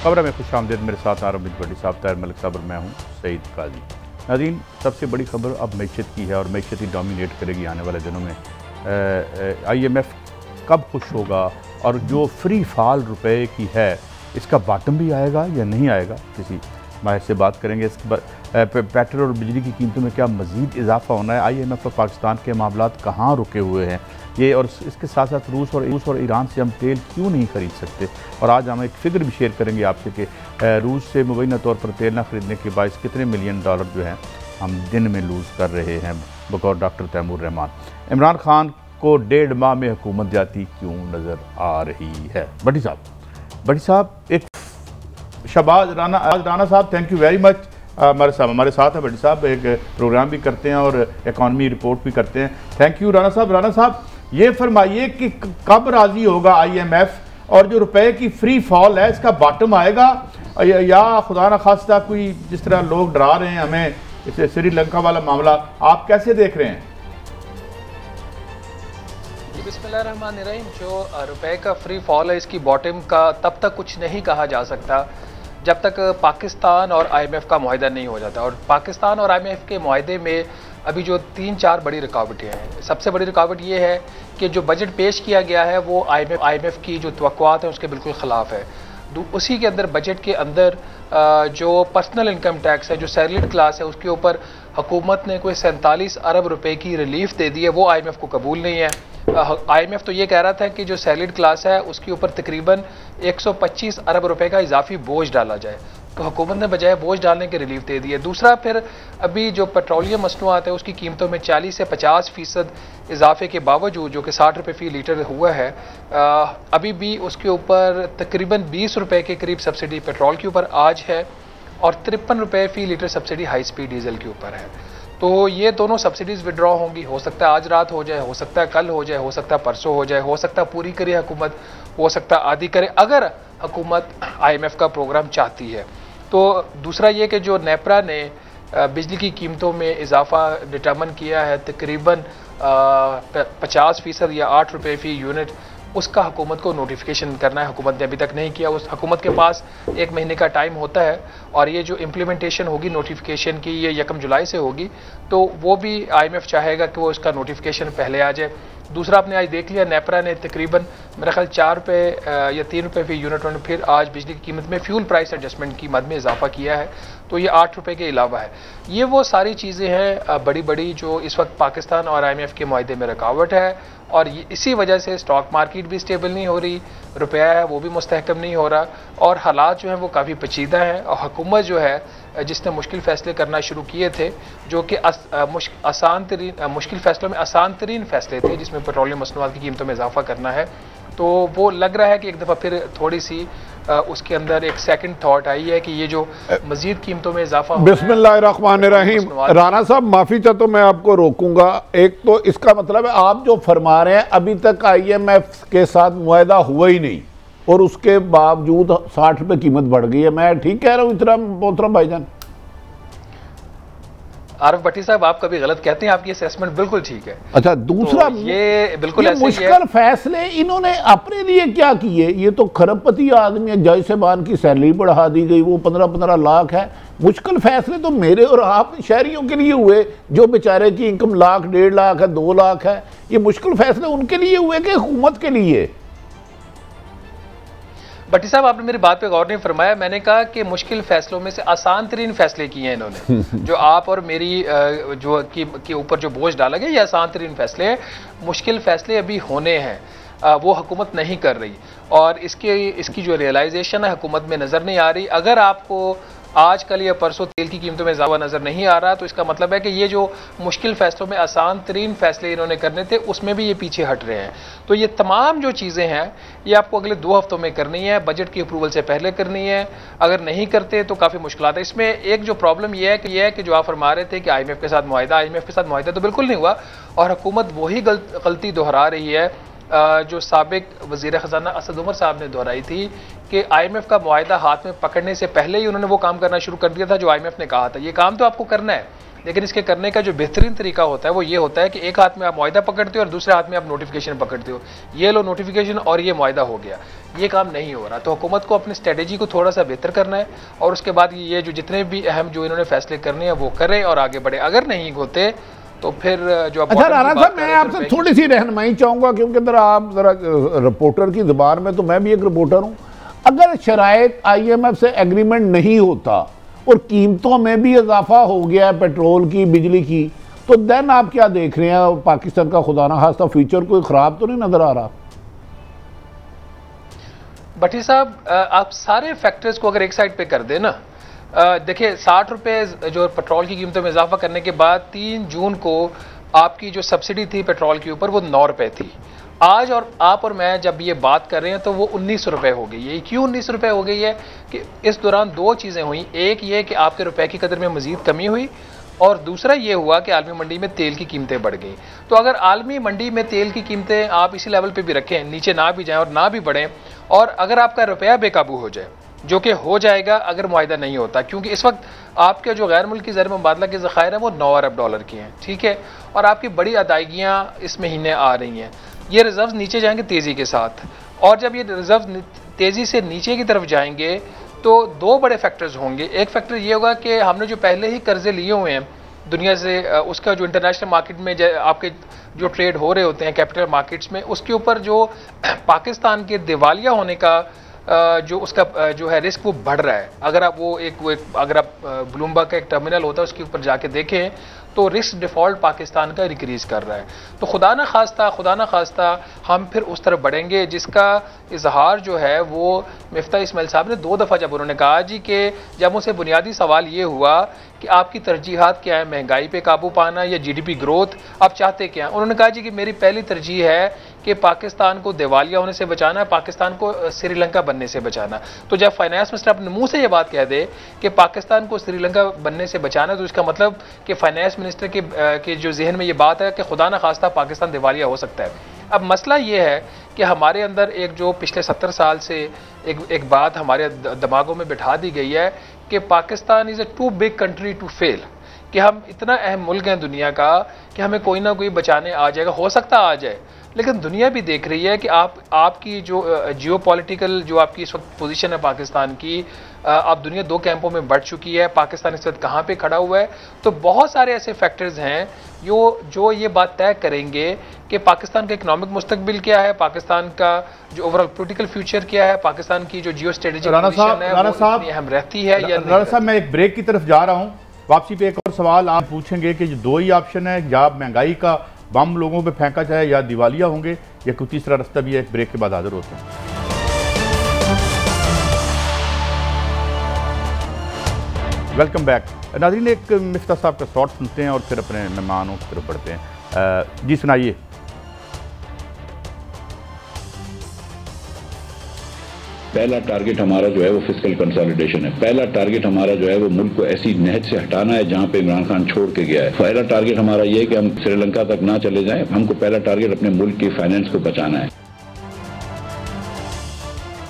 खबर में खुश आमदीद। मेरे साथ आरबिद भट्टी साहब, ताहिर मलिक साहब और मैं हूँ सईद काजी। नाज़रीन, सबसे बड़ी खबर अब मैशत की है और मैशत ही डोमिनेट करेगी आने वाले दिनों में। IMF कब खुश होगा और जो फ्री फॉल रुपए की है इसका बॉटम भी आएगा या नहीं आएगा, किसी माहिर से बात करेंगे। इसके बाद पेट्रोल और बिजली की कीमतों में क्या मज़ीद इजाफा होना है, IMF और पाकिस्तान के मामलात कहाँ रुके हुए हैं ये, और इसके साथ साथ रूस और ईरान से हम तेल क्यों नहीं ख़रीद सकते। और आज हम एक फ़िगर भी शेयर करेंगे आपसे कि रूस से मुबैना तौर पर तेल ना ख़रीदने के बायस कितने मिलियन डॉलर जो हैं हम दिन में लूज़ कर रहे हैं बकौल डॉक्टर तैमूर रहमान। इमरान खान को 1.5 माह में हुकूमत जाती क्यों नज़र आ रही है। भट्टी साहब एक शहबाज राना साहब, थैंक यू वेरी मच। हमारे साथ हैं भट्टी साहब, एक प्रोग्राम भी करते हैं और इकॉनमी रिपोर्ट भी करते हैं। थैंक यू राना साहब, ये फरमाइए कि कब राजी होगा IMF और जो रुपए की फ्री फॉल है इसका बॉटम आएगा या खुदा न खास्ता कोई, जिस तरह लोग डरा रहे हैं हमें, इसे श्रीलंका वाला मामला आप कैसे देख रहे हैं? बिस्मिल्लाहिर्रहमानिर्रहीम। जो रुपए का फ्री फॉल है इसकी बॉटम का तब तक कुछ नहीं कहा जा सकता जब तक पाकिस्तान और IMF का मुआहिदा नहीं हो जाता। और पाकिस्तान और IMF के मुआहिदे में अभी जो 3-4 बड़ी रुकावटें हैं। सबसे बड़ी रुकावट ये है कि जो बजट पेश किया गया है वो IMF की जो तवक्कुआत हैं उसके बिल्कुल ख़िलाफ़ है। उसी के अंदर बजट के अंदर जो पर्सनल इनकम टैक्स है, जो सैलरीड क्लास है, उसके ऊपर हुकूमत ने कोई 47 अरब रुपए की रिलीफ दे दी है, वो IMF को कबूल नहीं है। IMF तो ये कह रहा था कि जो सैलरीड क्लास है उसके ऊपर तकरीबन 125 अरब रुपए का इजाफी बोझ डाला जाए, तो हुकूमत ने बजाय बोझ डालने की रिलीफ दे दी है। दूसरा, फिर अभी जो पेट्रोलियम मसनूआत है उसकी कीमतों में 40 से 50% इजाफे के बावजूद, जो कि 60 रुपये फ़ी लीटर हुआ है, अभी भी उसके ऊपर तकरीबन 20 रुपये के करीब सब्सिडी पेट्रोल के ऊपर आज है और 53 रुपये फ़ी litre subsidy high speed diesel के ऊपर है। तो ये दोनों सब्सिडीज़ विड्रॉ होंगी। हो सकता है आज रात हो जाए, हो सकता है कल हो जाए, हो सकता है परसों हो जाए, हो सकता है पूरी करे हुकूमत, हो सकता है आधी करे अगर हुकूमत IMF का प्रोग्राम चाहती है। तो दूसरा ये कि जो नेपरा ने बिजली की कीमतों में इजाफा डिटर्मन किया है तकरीबन 50% या 8 रुपये फ़ी यूनिट, उसका हुकूमत को नोटिफिकेशन करना है। हुकूमत ने अभी तक नहीं किया। उस हुकूमत के पास 1 महीने का टाइम होता है और ये जो इम्प्लीमेंटेशन होगी नोटिफिकेशन की ये 1 जुलाई से होगी, तो वो भी IMF चाहेगा कि वो उसका नोटिफिकेशन पहले आ जाए। दूसरा, आपने आज देख लिया नेपरा ने तकरीबन मेरा ख्याल 4 रुपये या 3 रुपये फ़ी यूनिट उन्होंने फिर आज बिजली की कीमत में फ्यूल प्राइस एडजस्टमेंट की मद में इजाफा किया है, तो ये 8 रुपये के अलावा है। ये वो सारी चीज़ें हैं बड़ी बड़ी जो इस वक्त पाकिस्तान और IMF के मुआहिदे में रुकावट है और इसी वजह से स्टॉक मार्केट भी स्टेबल नहीं हो रही, रुपया है वो भी मुस्तहकम नहीं हो रहा और हालात जो हैं वो काफ़ी पेचीदा हैं। और हुकूमत जो है जिसने मुश्किल फ़ैसले करना शुरू किए थे, जो कि मुश्किल फ़ैसलों में आसान तरीन फ़ैसले थे, जिसमें पेट्रोलियम मसनूआत की कीमतों में इजाफा करना है, तो वो लग रहा है कि एक दफ़ा फिर थोड़ी सी उसके अंदर एक सेकंड थॉट आई है कि ये जो मजीद कीमतों में इजाफा। बिस्मिल्लाहिर्रहमानिर्रहीम। राना साहब माफ़ी चाहता हूँ, मैं आपको रोकूंगा। एक तो इसका मतलब है आप जो फरमा रहे हैं अभी तक IMF के साथ मुआहिदा हुआ ही नहीं और उसके बावजूद 60 रुपये कीमत बढ़ गई है। मैं ठीक कह रहा हूँ इतना मोहतरम भाईजान? आरिफ भट्टी साहब, आप कभी गलत कहते हैं, आपकी असेसमेंट बिल्कुल ठीक है। अच्छा, दूसरा तो ये बिल्कुल ऐसे मुश्किल फैसले इन्होंने अपने लिए क्या किए? ये तो खरबपति आदमी है, जज साहबान की सैलरी बढ़ा दी गई, वो 15-15 लाख है। मुश्किल फैसले तो मेरे और आप शहरियों के लिए हुए जो बेचारे की इनकम लाख, 1.5 लाख है, 2 लाख है। ये मुश्किल फैसले उनके लिए हुए कि हुकूमत के लिए? भट्टी साहब, आपने मेरी बात पे गौर नहीं फरमाया। मैंने कहा कि मुश्किल फैसलों में से आसान तरीन फैसले किए हैं इन्होंने। जो आप और मेरी जो के ऊपर जो बोझ डाला गया, ये आसान तरीन फैसले हैं। मुश्किल फैसले अभी होने हैं, वो हुकूमत नहीं कर रही और इसकी जो रियलाइजेशन है हुकूमत में नज़र नहीं आ रही। अगर आपको आज कल या परसों तेल की कीमतों में इजाफा नज़र नहीं आ रहा, तो इसका मतलब है कि ये जो मुश्किल फैसलों में आसान तरीन फैसले इन्होंने करने थे उसमें भी ये पीछे हट रहे हैं। तो ये तमाम जो चीज़ें हैं ये आपको अगले 2 हफ्तों में करनी है, बजट की अप्रूवल से पहले करनी है। अगर नहीं करते तो काफ़ी मुश्किलात है। इसमें एक जो प्रॉब्लम यह है कि जो आप फरमा रहे थे कि IMF के साथ मुआहिदा तो बिल्कुल नहीं हुआ और हुकूमत वही गलती दोहरा रही है जो साबिक वज़ीर ख़ज़ाना असद उमर साहब ने दोहराई थी कि IMF का मुआहिदा हाथ में पकड़ने से पहले ही उन्होंने वो काम करना शुरू कर दिया था जो IMF ने कहा था। ये काम तो आपको करना है, लेकिन इसके करने का जो बेहतरीन तरीका होता है वो ये होता है कि एक हाथ में आप मुआहदा पकड़ते हो और दूसरे हाथ में आप नोटिफिकेशन पकड़ते हो। ये लो नोटिफिकेशन और ये मुआहदा हो गया, ये काम नहीं हो रहा। तो हुकूमत को अपनी स्ट्रेटेजी को थोड़ा सा बेहतर करना है और उसके बाद ये जो जितने भी अहम जो इन्होंने फैसले करने हैं वो करें और आगे बढ़े। अगर नहीं होते तो फिर जो अच्छा राणा साहब, मैं आपसे थोड़ी सी रहनुमाई चाहूँगा, क्योंकि जरा रिपोर्टर की ज़बान में, तो मैं भी एक रिपोर्टर हूँ। अगर शराइत IMF से एग्रीमेंट नहीं होता और कीमतों में भी इजाफा हो गया है पेट्रोल की, बिजली की, तो देन आप क्या देख रहे हैं पाकिस्तान का खुदा ना खास्ता फ्यूचर कोई ख़राब तो नहीं नज़र आ रहा? भट्टी साहब, आप सारे फैक्टर्स को अगर एक साइड पे कर दें ना, देखिए 60 रुपये जो पेट्रोल की कीमतों में इजाफा करने के बाद 3 जून को आपकी जो सब्सिडी थी पेट्रोल के ऊपर वो 9 रुपये थी। आज और आप और मैं जब ये बात कर रहे हैं तो वो 19 रुपये हो गई है। क्यों 19 रुपये हो गई है कि इस दौरान दो चीज़ें हुई। एक ये कि आपके रुपए की कदर में मजीद कमी हुई और दूसरा ये हुआ कि आलमी मंडी में तेल की कीमतें बढ़ गई। तो अगर आलमी मंडी में तेल की कीमतें आप इसी लेवल पे भी रखें, नीचे ना भी जाएं और ना भी बढ़ें, और अगर आपका रुपया बेकाबू हो जाए, जो कि हो जाएगा अगर मुआहिदा नहीं होता, क्योंकि इस वक्त आपके जो गैर मुल्की ज़र मुबादला के ज़खायर हैं वो 9 अरब डॉलर के हैं, ठीक है, और आपकी बड़ी अदायगियाँ इस महीने आ रही हैं। ये रिजर्व नीचे जाएंगे तेज़ी के साथ, और जब ये रिजर्व तेज़ी से नीचे की तरफ जाएंगे तो दो बड़े फैक्टर्स होंगे। एक फैक्टर ये होगा कि हमने जो पहले ही कर्जे लिए हुए हैं दुनिया से, उसका जो इंटरनेशनल मार्केट में आपके जो ट्रेड हो रहे होते हैं कैपिटल मार्केट्स में, उसके ऊपर जो पाकिस्तान के दिवालिया होने का जो उसका जो है रिस्क वो बढ़ रहा है। अगर आप अगर आप ब्लूमबर्ग का एक टर्मिनल होता है उसके ऊपर जाके देखें तो रिस्क डिफ़ॉल्ट पाकिस्तान का इंक्रीज कर रहा है। तो खुदा ना खास्ता हम फिर उस तरफ बढ़ेंगे, जिसका इजहार जो है वो मिफ्ता इस्माइल साहब ने 2 दफ़ा जब उन्होंने कहा जी कि जब मुझसे बुनियादी सवाल ये हुआ कि आपकी तरजीहात क्या है, महंगाई पे काबू पाना या GDP ग्रोथ, आप चाहते क्या हैं? उन्होंने कहा जी कि मेरी पहली तरजीह है कि पाकिस्तान को दिवालिया होने से बचाना है, पाकिस्तान को श्रीलंका बनने से बचाना। तो जब फाइनेंस मिनिस्टर अपने मुंह से ये बात कह दे कि पाकिस्तान को श्रीलंका बनने से बचाना, तो इसका मतलब कि फाइनेंस मिनिस्टर के जो जहन में ये बात है कि खुदा न खास्ता पाकिस्तान दिवालिया हो सकता है। अब मसला ये है कि हमारे अंदर एक जो पिछले 70 साल से एक बात हमारे दिमागों में बिठा दी गई है कि Pakistan is a too big country to fail, कि हम इतना अहम मुल्क हैं दुनिया का कि हमें कोई ना कोई बचाने आ जाएगा, हो सकता आ जाए। लेकिन दुनिया भी देख रही है कि आपकी जो जियोपॉलिटिकल जो आपकी इस वक्त पोजीशन है पाकिस्तान की, अब दुनिया 2 कैंपों में बढ़ चुकी है, पाकिस्तान इस वक्त कहाँ पे खड़ा हुआ है। तो बहुत सारे ऐसे फैक्टर्स हैं जो ये बात तय करेंगे कि पाकिस्तान का इकोनॉमिक मुस्तकबिल क्या है, पाकिस्तान का जो ओवरऑल पॉलिटिकल फ्यूचर क्या है, पाकिस्तान की जो जियो स्ट्रेटेजिक पोजीशन है वो कितनी अहम रहती है या नहीं। राणा साहब, मैं एक ब्रेक की तरफ जा रहा हूँ, वापसी पे एक और सवाल आप पूछेंगे कि जो 2 ही ऑप्शन है, या महंगाई का बम लोगों पे फेंका जाए या दिवालिया होंगे, या कोई तीसरा रास्ता भी है। एक ब्रेक के बाद हाजिर होते हैं। वेलकम बैक नाज़रीन, एक मिफ्ता साहब का शॉट सुनते हैं और फिर अपने मेहमानों की तरफ बढ़ते हैं। जी सुनाइए। पहला टारगेट हमारा जो है वो फिस्कल कंसोलिडेशन है। पहला टारगेट हमारा जो है वो मुल्क को ऐसी नहज से हटाना है जहां पे इमरान खान छोड़ के गया है। पहला टारगेट हमारा ये है कि हम श्रीलंका तक ना चले जाएं। हमको पहला टारगेट अपने मुल्क की फाइनेंस को बचाना है।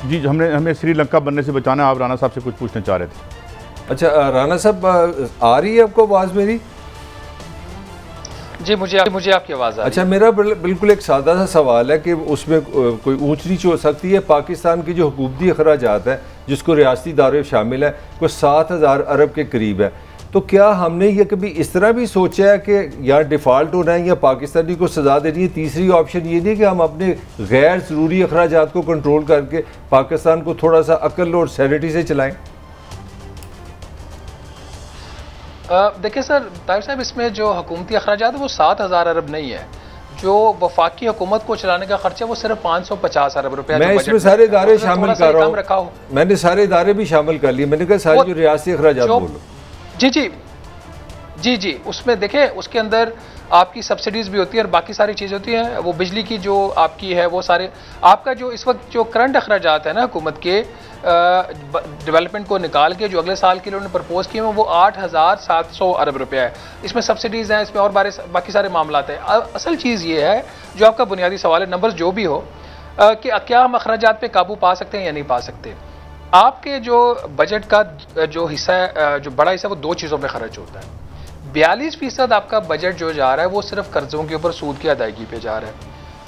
जी, हमें श्रीलंका बनने से बचाना है। आप राणा साहब से कुछ पूछना चाह रहे थे। अच्छा राणा साहब, आ रही है आपको आवाज़ मेरी? जी, मुझे आपकी आवाज़ आ रही है। अच्छा, मेरा बिल्कुल एक सादा सा सवाल है कि उसमें कोई ऊंच नीच हो सकती है। पाकिस्तान की जो हुकूमती अखराजात है जिसको रियासती दायरे शामिल है कोई 7,000 अरब के करीब है, तो क्या हमने ये कभी इस तरह भी सोचा है कि या डिफ़ॉल्ट होना है या पाकिस्तानी को सज़ा देनी है? तीसरी ऑप्शन ये नहीं कि हम अपने गैर ज़रूरी अखराजात को कंट्रोल करके पाकिस्तान को थोड़ा सा अक्ल और सैनिटी से चलाएँ? देखिए सर ताहिर साहब, इसमें जो हुकूमती अखराजात है वो 7,000 अरब नहीं है। जो वफाकी हुकूमत को चलाने का खर्चा वो सिर्फ 550 अरब रुपया। मैं इसमें सारे इदारे शामिल कर रहा हूँ, मैंने सारे इदारे भी शामिल कर लिए। मैंने कहा सारी जो रियासती अखराजात बोलो। जी, उसमें देखें, उसके अंदर आपकी सब्सिडीज़ भी होती है और बाकी सारी चीज़ें होती हैं। वो बिजली की जो आपकी है वो सारे आपका जो इस वक्त जो करंट अखराजात है ना हुकूमत के डेवलपमेंट को निकाल के जो अगले साल के लिए उन्होंने प्रपोज किए हैं वो 8,700 अरब रुपया है। इसमें सब्सिडीज़ हैं, इसमें और बाकी सारे मामला हैं। असल चीज़ ये है जो आपका बुनियादी सवाल है, नंबर्स जो भी हो, कि क्या हम अखराजात पे काबू पा सकते हैं या नहीं पा सकते। आपके जो बजट का जो हिस्सा है, जो बड़ा हिस्सा, वो 2 चीज़ों पर खर्च होता है। 42% आपका बजट जो जा रहा है वो सिर्फ कर्जों के ऊपर सूद की अदायगी पे जा रहा है,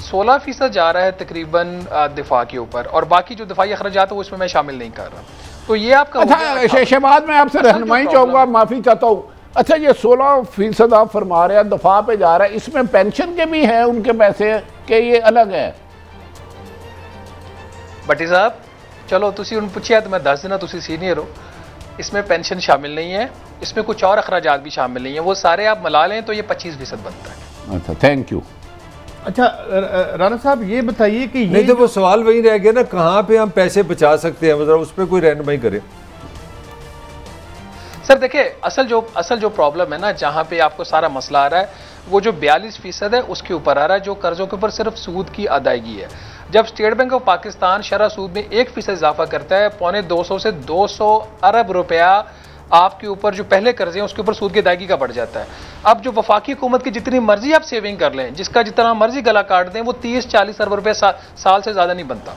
16% जा रहा है तकरीबन दिफा के ऊपर, और बाकी जो दिफाई अखराजात है वो इसमें मैं शामिल नहीं कर रहा। तो ये आपका अच्छा शहबाज, मैं आपसे रहनुमाई चाहूँगा, माफ़ी चाहता हूँ। अच्छा, ये 16% आप फरमा रहे हैं दफा पे जा रहा है, इसमें पेंशन के भी हैं उनके पैसे के, ये अलग है? भट्टी साहब चलो तुसी उन पूछिए तो मैं दस देना, तुसी सीनियर हो, इसमें पेंशन शामिल नहीं है, इसमें कुछ और अखराजात भी शामिल नहीं है, वो सारे आप मिला लें तो ये 25% बनता है। अच्छा, थैंक यू। अच्छा राना साहब ये बताइए कि नहीं तो वो सवाल वही रह गया ना, कहाँ पे हम पैसे बचा सकते हैं, मतलब उस पर कोई रहनुमाई करे। सर देखिए, असल जो प्रॉब्लम है ना, जहाँ पे आपको सारा मसला आ रहा है वो जो 42% है उसके ऊपर आ रहा है, जो कर्जों के ऊपर सिर्फ सूद की अदायगी है। जब स्टेट बैंक ऑफ पाकिस्तान शरह सूद में 1% इजाफा करता है, 250 से 200 अरब रुपया आपके ऊपर जो पहले कर्जे हैं उसके ऊपर सूद की अदायगी का बढ़ जाता है। अब जो वफाकी हुकूमत की जितनी मर्जी आप सेविंग कर लें, जिसका जितना मर्जी गला काट दें, वो 30-40 अरब रुपये साल से ज़्यादा नहीं बनता।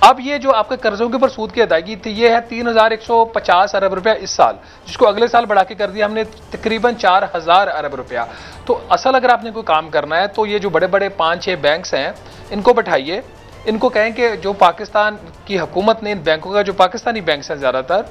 अब ये जो आपके कर्जों के ऊपर सूद की अदायगी थी, ये है 3150 अरब रुपया इस साल, जिसको अगले साल बढ़ा के कर दिया हमने तकरीबन 4000 अरब रुपया। तो असल अगर आपने कोई काम करना है तो ये जो बड़े बड़े 5-6 बैंक्स हैं इनको बैठाइए, इनको कहें कि जो पाकिस्तान की हुकूमत ने इन बैंकों का, जो पाकिस्तानी बैंक्स हैं ज़्यादातर,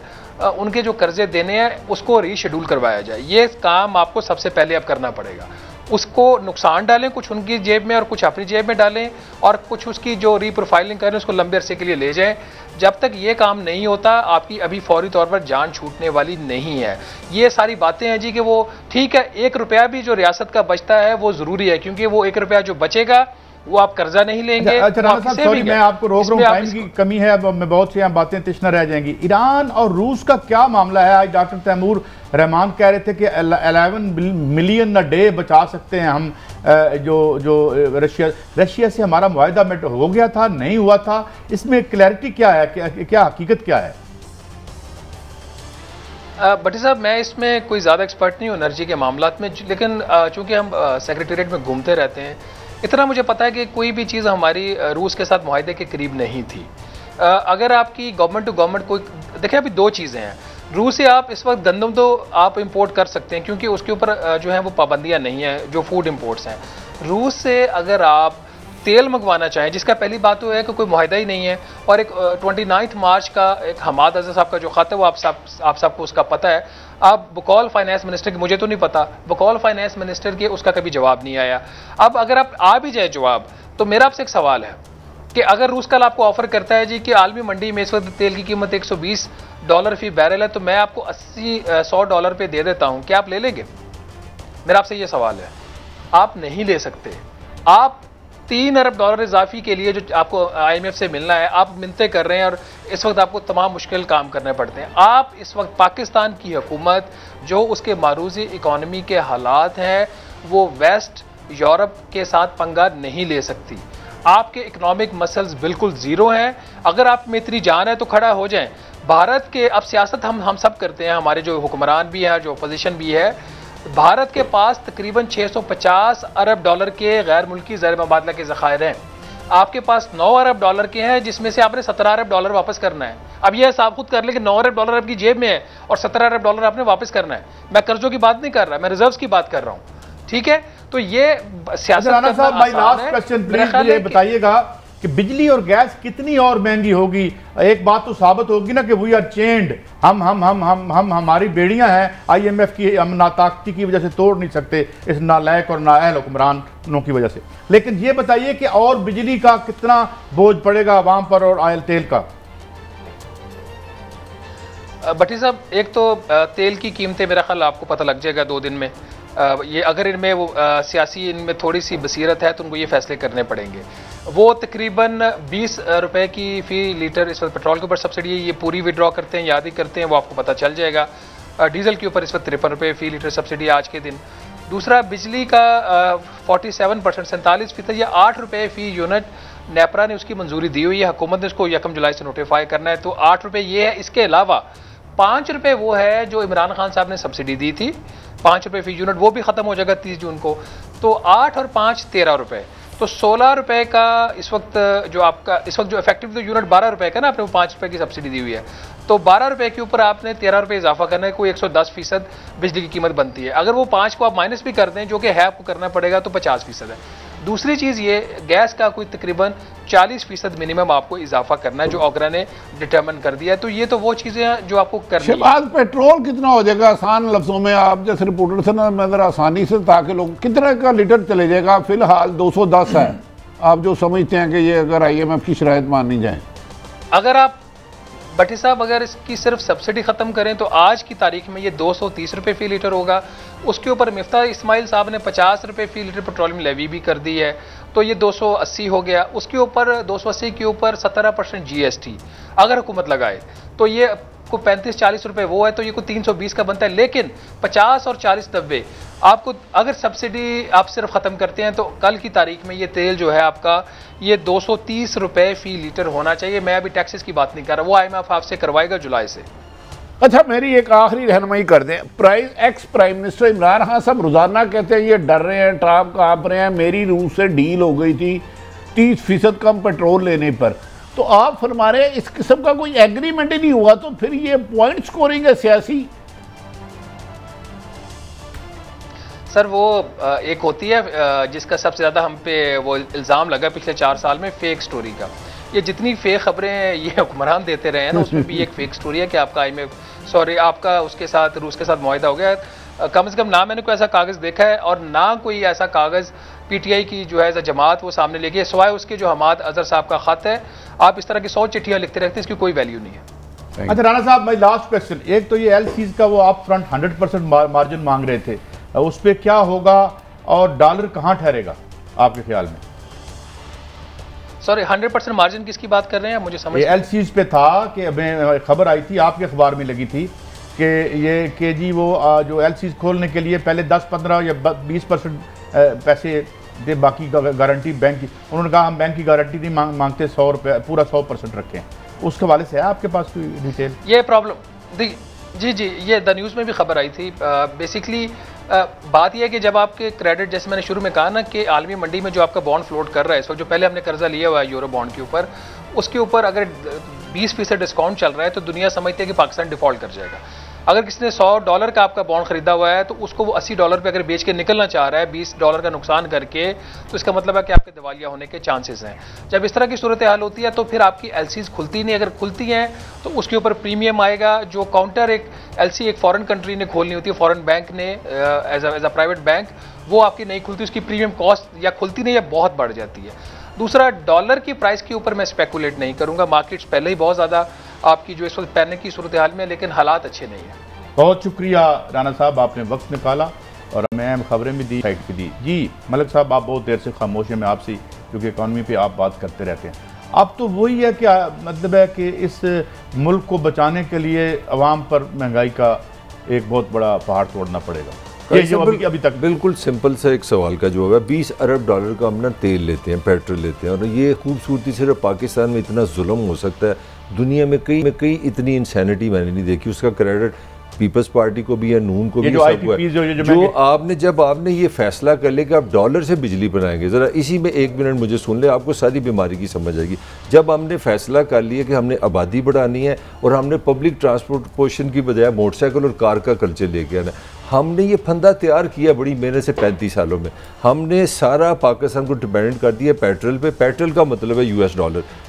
उनके जो कर्जे देने हैं उसको रीशेड्यूल करवाया जाए। ये काम आपको सबसे पहले अब करना पड़ेगा। उसको नुकसान डालें, कुछ उनकी जेब में और कुछ अपनी जेब में डालें, और कुछ उसकी जो रीप्रोफाइलिंग करें उसको लंबे अरसे के लिए ले जाएं। जब तक ये काम नहीं होता आपकी अभी फौरी तौर पर जान छूटने वाली नहीं है। ये सारी बातें हैं जी कि वो ठीक है, 1 रुपया भी जो रियासत का बचता है वो ज़रूरी है, क्योंकि वो 1 रुपया जो बचेगा वो आप कर्जा नहीं लेंगे। अच्छा राना साहब सॉरी, मैं आपको रोक रहा हूँ, टाइम की कमी है, अब मैं बहुत सी यहाँ बातें तिश्ना रह जाएंगी। ईरान और रूस का क्या मामला है? आज डॉक्टर तैमूर रहमान कह रहे थे कि 11 मिलियन अ डे बचा सकते हैं हम, जो रशिया से हमारा मुआहदा में हो गया था, नहीं हुआ था, इसमें क्लैरिटी क्या है, क्या हकीकत क्या है? भट्टी साहब मैं इसमें कोई ज़्यादा एक्सपर्ट नहीं हूँ एनर्जी के मामलात में, लेकिन चूँकि हम सेक्रेटेरिएट में घूमते रहते हैं, इतना मुझे पता है कि कोई भी चीज़ हमारी रूस के साथ मुआहदे के करीब नहीं थी। अगर आपकी गवर्नमेंट टू गवर्नमेंट कोई, देखिए अभी 2 चीज़ें हैं। रूस से आप इस वक्त गंदम तो आप इंपोर्ट कर सकते हैं क्योंकि उसके ऊपर जो है वो पाबंदियां नहीं है, जो फूड इंपोर्ट्स हैं। रूस से अगर आप तेल मंगवाना चाहें, जिसका पहली बात तो है कि कोई मुआहदा ही नहीं है, और एक 29 मार्च का एक हमाद अज़हर साहब का जो ख़त है वो आप सबको उसका पता है। अब बकौल फाइनेंस मिनिस्टर की, मुझे तो नहीं पता, बकौल फाइनेंस मिनिस्टर के उसका कभी जवाब नहीं आया। अब अगर आप आ भी जाए जवाब, तो मेरा आपसे एक सवाल है कि अगर रूस कल आपको ऑफर करता है जी कि आलमी मंडी में इस वक्त तेल की कीमत $120 फी बैरल है, तो मैं आपको $100 पे दे देता हूं, क्या आप ले लेंगे? मेरा आपसे ये सवाल है। आप नहीं ले सकते। आप $3 अरब इजाफी के लिए जो आपको IMF से मिलना है, आप मिन्नतें कर रहे हैं, और इस वक्त आपको तमाम मुश्किल काम करने पड़ते हैं। आप इस वक्त पाकिस्तान की हुकूमत, जो उसके मारूजी इकॉनमी के हालात हैं, वो वेस्ट यूरोप के साथ पंगा नहीं ले सकती। आपके इकोनॉमिक मसल्स बिल्कुल ज़ीरो हैं। अगर आप में इतनी जान है तो खड़ा हो जाएं। भारत के, अब सियासत हम सब करते हैं, हमारे जो हुक्मरान भी हैं, जो अपोजिशन भी है, भारत के पास तकरीबन $650 अरब के गैर मुल्की ज़र मुबादला के ज़खायर हैं। आपके पास $9 अरब के हैं, जिसमें से आपने $17 अरब वापस करना है। अब यह हिसाब खुद कर ले कि $9 अरब आपकी जेब में है और $17 अरब आपने वापस करना है। मैं कर्जों की बात नहीं कर रहा, मैं रिजर्व्स की बात कर रहा हूँ, ठीक है? तो ये सियासत राना साहब, माय लास्ट क्वेश्चन प्लीज, मुझे बताइएगा कि बिजली और गैस कितनी और महंगी होगी? एक बात तो साबित होगी ना कि वी आर चेंड, हम हमारी बेड़ियां हैं IMF की, हम नाताकती की वजह से तोड़ नहीं सकते, इस नालायक और नाअहल हुक्मरानों की वजह से। लेकिन ये बताइए कि और बिजली का कितना बोझ पड़ेगा आवाम पर, और आयल तेल का? भट्टी साहब, एक तो तेल की कीमतें मेरा ख्याल आपको पता लग जाएगा 2 दिन में। ये अगर इनमें वो सियासी इनमें थोड़ी सी बसीरत है तो उनको ये फैसले करने पड़ेंगे। वो तकरीबन 20 रुपए की फ़ी लीटर इस वक्त पेट्रोल के ऊपर सब्सिडी है, ये पूरी विड्रॉ करते हैं, याद ही करते हैं, वो आपको पता चल जाएगा। डीजल के ऊपर इस वक्त 53 रुपये फ़ी लीटर सब्सिडी आज के दिन। दूसरा, बिजली का 47% 47% या 8 रुपये फ़ी यूनिट नेपरा ने उसकी मंजूरी दी हुई है। हुकूमत ने उसको 1 जुलाई से नोटिफाई करना है, तो 8 रुपये ये है। इसके अलावा 5 रुपये वो है जो इमरान खान साहब ने सब्सिडी दी थी, 5 रुपये फ़ी यूनिट, वो भी ख़त्म हो जाएगा 30 जून को। तो 8 और 5 13 रुपये। तो 16 रुपए का इस वक्त जो इफेक्टिव तो यूनिट 12 रुपए का ना, आपने वो 5 रुपए की सब्सिडी दी हुई है, तो 12 रुपए के ऊपर आपने 13 रुपए इजाफा करना है, कोई 110% बिजली की कीमत बनती है। अगर वो 5 को आप माइनस भी कर दें, जो कि है आपको करना पड़ेगा, तो 50% है। दूसरी चीज़ ये, गैस का कोई तकरीबन 40% मिनिमम आपको इजाफा करना है, जो ओगरा ने डिटर्मिन कर दिया है। तो ये तो वो चीज़ें हैं जो आपको करनी है। शहबाज, पेट्रोल कितना हो जाएगा आसान लफ्जों में, आप जैसे रिपोर्टर से ना मैं ज़रा आसानी से, ताकि लोग कितने का लीटर चले जाएगा? फिलहाल 210 है, आप जो समझते हैं कि ये अगर IMF की शराइत मानी जाए। अगर आप भट्टी साहब अगर इसकी सिर्फ सब्सिडी खत्म करें तो आज की तारीख में ये 230 रुपये फी लीटर होगा। उसके ऊपर मिफ्ता इस्माइल साहब ने 50 रुपये फी लीटर पेट्रोलियम लेवी भी कर दी है, तो ये 280 हो गया। उसके ऊपर 280 के ऊपर 17% GST अगर हुकूमत लगाए तो ये को 35-40 रुपये वो है, तो ये को 320 का बनता है। लेकिन 50 और 40 90 आपको अगर सब्सिडी आप सिर्फ ख़त्म करते हैं तो कल की तारीख में ये तेल जो है आपका ये 230 रुपये फी लीटर होना चाहिए। मैं अभी टैक्सेस की बात नहीं कर रहा, वो IMF आपसे करवाएगा जुलाई से। अच्छा, मेरी एक आखिरी रहनुमाई कर दें। Ex prime minister Imran Khan साहब रोजाना कहते हैं ये डर रहे हैं, टाप काँप रहे हैं, मेरी रूस से डील हो गई थी 30% कम पेट्रोल लेने पर। तो आप फरमा रहे हैं इस किस्म का कोई एग्रीमेंट ही नहीं हुआ, तो फिर ये पॉइंट स्कोरिंग है सियासी? सर वो एक होती है जिसका सबसे ज़्यादा हम पे वो इल्ज़ाम लगा पिछले 4 साल में, फेक स्टोरी का। ये जितनी फेक खबरें ये हुक्मरान देते रहे हैं ना, उसमें भी एक फेक स्टोरी है कि आपका आपका उसके साथ रूस के साथ मुआहदा हो गया। कम से कम ना मैंने कोई ऐसा कागज़ देखा है और ना कोई ऐसा कागज़ PTI की जो है जमात वो सामने लेके, सिवाय उसके जो हमाद अजहर साहब का ख़त है। आप इस तरह की 100 चिट्ठियाँ लिखते रहते हैं, इसकी कोई वैल्यू नहीं है। अच्छा राना साहब, माई लास्ट क्वेश्चन, एक तो ये LCs का वो आप फ्रंट 100% मार्जिन मांग रहे थे, उस पर क्या होगा और डॉलर कहाँ ठहरेगा आपके ख्याल में? सॉरी, 100% मार्जिन किसकी बात कर रहे हैं, मुझे समझ LCs पे था कि हमें खबर आई थी, आपके अखबार में लगी थी कि ये KG वो जो LCs खोलने के लिए पहले 10-15 या 20% पैसे दे, बाकी का गारंटी बैंक की। उन्होंने कहा हम बैंक की गारंटी नहीं मांगते, 100 रुपये पूरा 100% रखें। उसके हवाले से है आपके पास कोई डिटेल? ये प्रॉब्लम जी, ये द न्यूज़ में भी खबर आई थी। बेसिकली बात यह है कि जब आपके क्रेडिट, जैसे मैंने शुरू में कहा ना कि आलमी मंडी में जो आपका बॉन्ड फ्लोट कर रहा है इस वक्त, जो पहले हमने कर्जा लिया हुआ है यूरो बॉन्ड के ऊपर, उसके ऊपर अगर 20% डिस्काउंट चल रहा है तो दुनिया समझती है कि पाकिस्तान डिफॉल्ट कर जाएगा। अगर किसी ने $100 का आपका बॉन्ड खरीदा हुआ है तो उसको वो $80 पे अगर बेच के निकलना चाह रहा है $20 का नुकसान करके, तो इसका मतलब है कि आपके दिवालिया होने के चांसेस हैं। जब इस तरह की सूरत हाल होती है तो फिर आपकी LCs खुलती नहीं। अगर खुलती हैं तो उसके ऊपर प्रीमियम आएगा। जो काउंटर एक LC एक फॉरेन कंट्री ने खोलनी होती है, फॉरेन बैंक ने एज अ प्राइवेट बैंक, वो आपकी नहीं खुलती, उसकी प्रीमियम कॉस्ट या खुलती नहीं या बहुत बढ़ जाती है। दूसरा, डॉलर की प्राइस के ऊपर मैं स्पेकुलेट नहीं करूंगा, मार्केट्स पहले ही बहुत ज़्यादा आपकी जो इस वक्त पहले की सूरत हाल में, लेकिन हालात अच्छे नहीं हैं। बहुत शुक्रिया राना साहब, आपने वक्त निकाला और हमें खबरें भी दी, साइट भी दी। जी मलिक साहब, आप बहुत देर से खामोश हैं, मैं आपसे, क्योंकि इकॉनमी पे आप बात करते रहते हैं। अब तो वही है कि मतलब है कि इस मुल्क को बचाने के लिए अवाम पर महंगाई का एक बहुत बड़ा पहाड़ तोड़ना पड़ेगा। ये जो अभी तक बिल्कुल सिंपल सा एक सवाल का जवाब है। $20 अरब का हम ना तेल लेते हैं, पेट्रोल लेते हैं, और ये खूबसूरती सिर्फ पाकिस्तान में इतना जुल्म हो सकता है, दुनिया में कई इतनी इंसैनिटी मैंने नहीं देखी। उसका क्रेडिट पीपल्स पार्टी को भी है, नून को भी, जो आपने जब आपने ये फैसला कर लिया कि आप डॉलर से बिजली बनाएंगे, ज़रा इसी में 1 मिनट मुझे सुन ले, आपको सारी बीमारी की समझ आएगी। जब हमने फैसला कर लिया कि हमने आबादी बढ़ानी है और हमने पब्लिक ट्रांसपोर्टेशन की बजाय मोटरसाइकिल और कार का कल्चर लेके आना, हमने ये फंदा तैयार किया बड़ी मेहनत से 35 सालों में। हमने सारा पाकिस्तान को डिपेंडेंट कर दिया पेट्रोल पे। पेट्रोल का मतलब है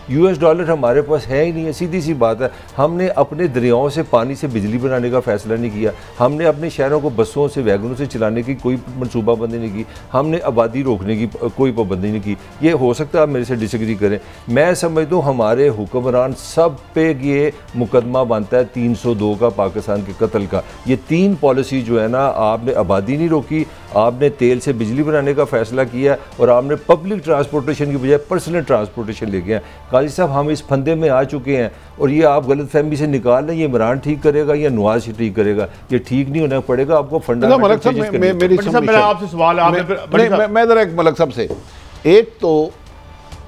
US डॉलर हमारे पास है ही नहीं है, सीधी सी बात है। हमने अपने दरियाओं से पानी से बिजली बनाने का फैसला नहीं किया। हमने अपने शहरों को बसों से, वैगनों से चलाने की कोई मनसूबाबंदी नहीं की। हमने आबादी रोकने की कोई पाबंदी नहीं की। ये हो सकता है आप मेरे से डिसएग्री करें, मैं समझता हूँ हमारे हुक्मरान सब पे ये मुकदमा बनता है 302 का, पाकिस्तान के कत्ल का। ये 3 पॉलिसी जो है ना, आपने आबादी नहीं रोकी, आपने तेल से बिजली बनाने का फैसला किया और आपने पब्लिक ट्रांसपोर्टेशन की बजाय पर्सनल ट्रांसपोर्टेशन लेके आए। काजी साहब, हम इस फंदे में आ चुके हैं और ये आप गलतफहमी से निकाल लें, ये इमरान ठीक करेगा या नवाज ठीक करेगा, ये ठीक नहीं होना पड़ेगा। आपको फंडामेंटल चेंजेस करने पड़ेंगे। आपसे सवाल है, मैं जरा एक मलिक साहब से, एक तो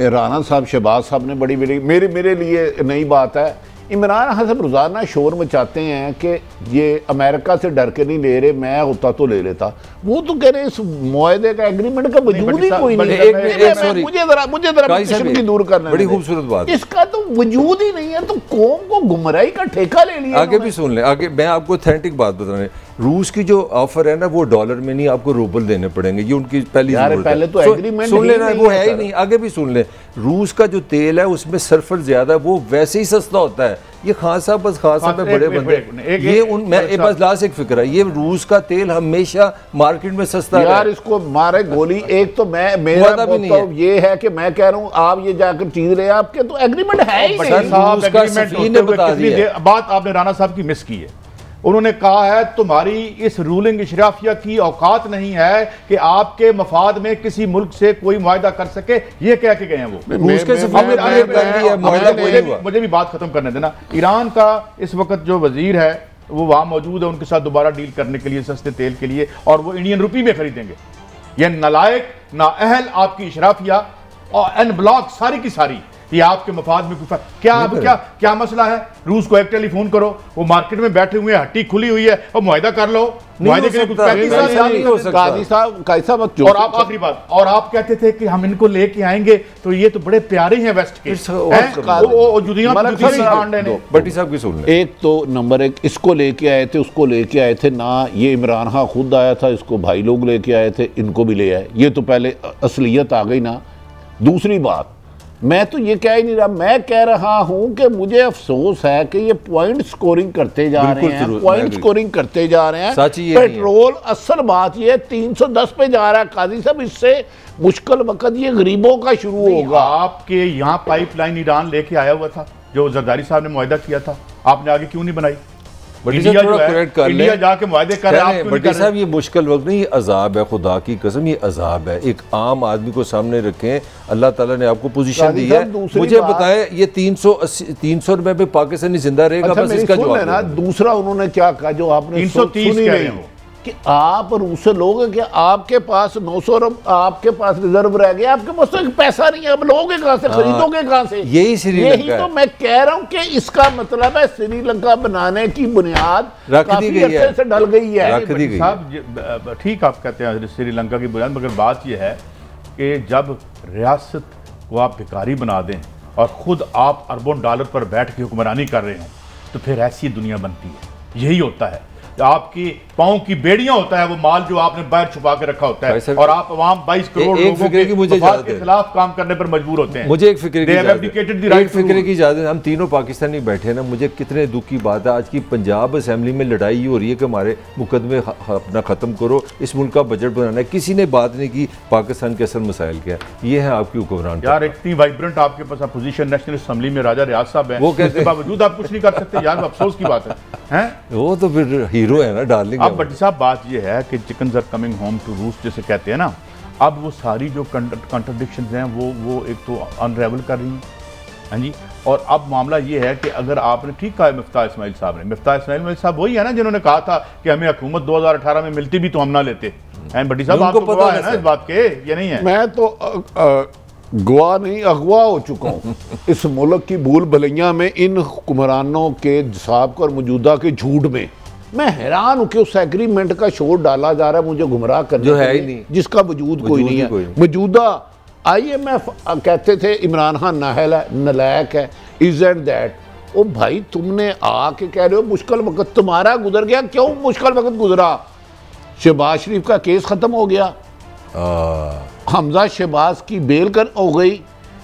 राना साहब, शहबाज साहब ने बड़ी मेरे लिए नई बात है, इमरान खान साहब रोजाना शोर मचाते हैं कि ये अमेरिका से डर के नहीं ले रहे, मैं होता तो ले लेता। वो तो कह रहे इस मुआहदे का एग्रीमेंट का वजूद ही कोई नहीं है। मुझे जरा की दूर करना, बड़ी खूबसूरत बात, इसका तो वजूद ही नहीं है, तो कौम को गुमराही का ठेका ले लिया। आगे भी सुन ले, आगे मैं आपको ऑथेंटिक बात बता रहा हूं। रूस की जो ऑफर है ना वो डॉलर में नहीं, आपको रूबल देने पड़ेंगे, ये उनकी पहली पहले तो एग्रीमेंट सुन लेना, वो है ही नहीं। आगे भी सुन ले, रूस का जो तेल है उसमें सल्फर ज्यादा है, वो वैसे ही सस्ता होता है। ये खान साहब बस खान साहब में बड़े बंदे, ये उन मैं बस लास्ट एक फिक्र है, ये रूस का तेल हमेशा मार्केट में सस्ता यार, इसको मारे गोली। एक तो मैं मेरा मतलब ये है कि मैं कह रहा हूँ आप ये जाकर चीज रहे, आपके तो एग्रीमेंट है ही नहीं। बात आपने राणा साहब की मिस की है। उन्होंने कहा है तुम्हारी इस रूलिंग इशराफिया की औकात नहीं है कि आपके मफाद में किसी मुल्क से कोई मुआहदा कर सके, ये कह के गए हैं वो। मुझे भी बात खत्म करने देना। ईरान का इस वक्त जो वजीर है वो वहां मौजूद है, उनके साथ दोबारा डील करने के लिए सस्ते तेल के लिए, और वो इंडियन रुपी में खरीदेंगे। ये नालायक नाअहल आपकी इशराफिया और एन ब्लॉक सारी की सारी ये आपके मफाद में कुछ क्या मसला है? रूस को एक टेलीफोन करो, वो मार्केट में बैठे हुए हैं, हट्टी खुली हुई है, और मुआहदा कर लो। मुआहदे के लिए कुछ और आप आखिरी बात, और आप कहते थे कि हम इनको लेके आएंगे तो ये तो बड़े प्यारे हैं वेस्ट के। भट्टी साहब की सुन, एक तो नंबर एक इसको लेके आए थे, उसको लेके आए थे ना, ये इमरान खान खुद आया था, इसको भाई लोग लेके आए थे, इनको भी ले आए, ये तो पहले असलियत आ गई ना। दूसरी बात, मैं तो ये कह ही नहीं रहा, मैं कह रहा हूं कि मुझे अफसोस है कि ये पॉइंट स्कोरिंग करते जा रहे हैं, पॉइंट स्कोरिंग करते जा रहे हैं। पेट्रोल असल बात ये 310 पे जा रहा है काजी साहब, इससे मुश्किल वक्त ये गरीबों का शुरू होगा। आपके यहाँ पाइपलाइन ईरान लेके आया हुआ था, जो जरदारी साहब ने मुआहदा किया था, आपने आगे क्यों नहीं बनाई? इंडिया जाके मुआहदे कर रहे हैं। भट्टी साहब ये मुश्किल वक्त नहीं, ये अजाब है, खुदा की कसम ये अजाब है। एक आम आदमी को सामने रखें, अल्लाह ताला ने आपको पोजीशन दी है। मुझे बताएं ये 300 रुपए पे पाकिस्तानी जिंदा रहेगा? बस इसका जवाब है ना। दूसरा उन्होंने क्या कहा जो आपने 330 कह रहे हो कि आप रूस से लोगे कि आपके पास 900 आपके पास रिजर्व रह गया, आपके पास तो पैसा नहीं है, अब लोगे कहां से, खरीदोगे कहां से? यही श्रीलंका, तो मैं कह रहा हूं कि इसका मतलब है श्रीलंका बनाने की बुनियाद काफी अर्से से डल गई है। साहब ठीक आप कहते हैं श्रीलंका की बुनियाद, मगर बात यह है कि जब रियासत को आप भिखारी बना दें और खुद आप अरबों डॉलर पर बैठ के हुक्मरानी कर रहे हो, तो फिर ऐसी दुनिया बनती है। यही होता है, आपकी पाँव की बेड़ियां होता है वो माल जो आपने बाहर छुपा के रखा होता है, और आप आवाम 22 करोड़ लोगों के खिलाफ काम करने पर मजबूर होते हैं। मुझे एक फिक्र की इजाजत, हम तीनों पाकिस्तानी बैठे ना, मुझे कितने दुख की बात है आज की पंजाब असेंबली में लड़ाई हो रही है कि हमारे मुकदमे अपना खत्म करो, इस मुल्क का बजट बनाना है। किसी ने बात नहीं की पाकिस्तान के असल मसाइल क्या है। ये है आपकी हुक्मरान यार, इतनी वाइब्रेंट आपके पास अपोजिशन नेशनल असेंबली में राजा रियाज साहब है, वो कहते बावजूद आप कुछ नहीं कर सकते यार, अफसोस की बात है। वो तो फिर हीरो है ना डार्लिंग। अब भट्टी साहब बात ये है कि chickens are coming home to roost जैसे कहते हैं ना, अब वो सारी जो कॉन्ट्रडिक्शंस हैं वो एक तो अनरेवल कर रही हैं। हाँ जी, और अब मामला ये है कि अगर आपने ठीक कहा मिफ्ताह इस्माइल साहब ने, मिफ्ताह इस्माइल साहब वही है ना जिन्होंने कहा था कि हमें हुकूमत 2018 में मिलती भी तो हम ना लेते। भट्टी साहब आपको पता है ना इस बात के, ये नहीं है? मैं तो गवाह नहीं अगवा हो चुका हूँ इस मुल्क की भूल भलैया में, इन हुक्मरानों के साबिक़ और मौजूदा के झूठ में। मैं हैरान हूं कि उस एग्रीमेंट का शोर डाला जा रहा है मुझे गुमराह करने जो है ही नहीं, जिसका वजूद कोई नहीं है। मौजूदा IMF कहते थे इमरान खान नाहल है, नलायक है, इज एंड दैट। ओ भाई, तुमने आके कह रहे हो मुश्किल वक्त तुम्हारा गुजर गया, क्यों मुश्किल वक्त गुजरा? शहबाज शरीफ का केस खत्म हो गया, हमजा शहबाज की बेल कर हो गई,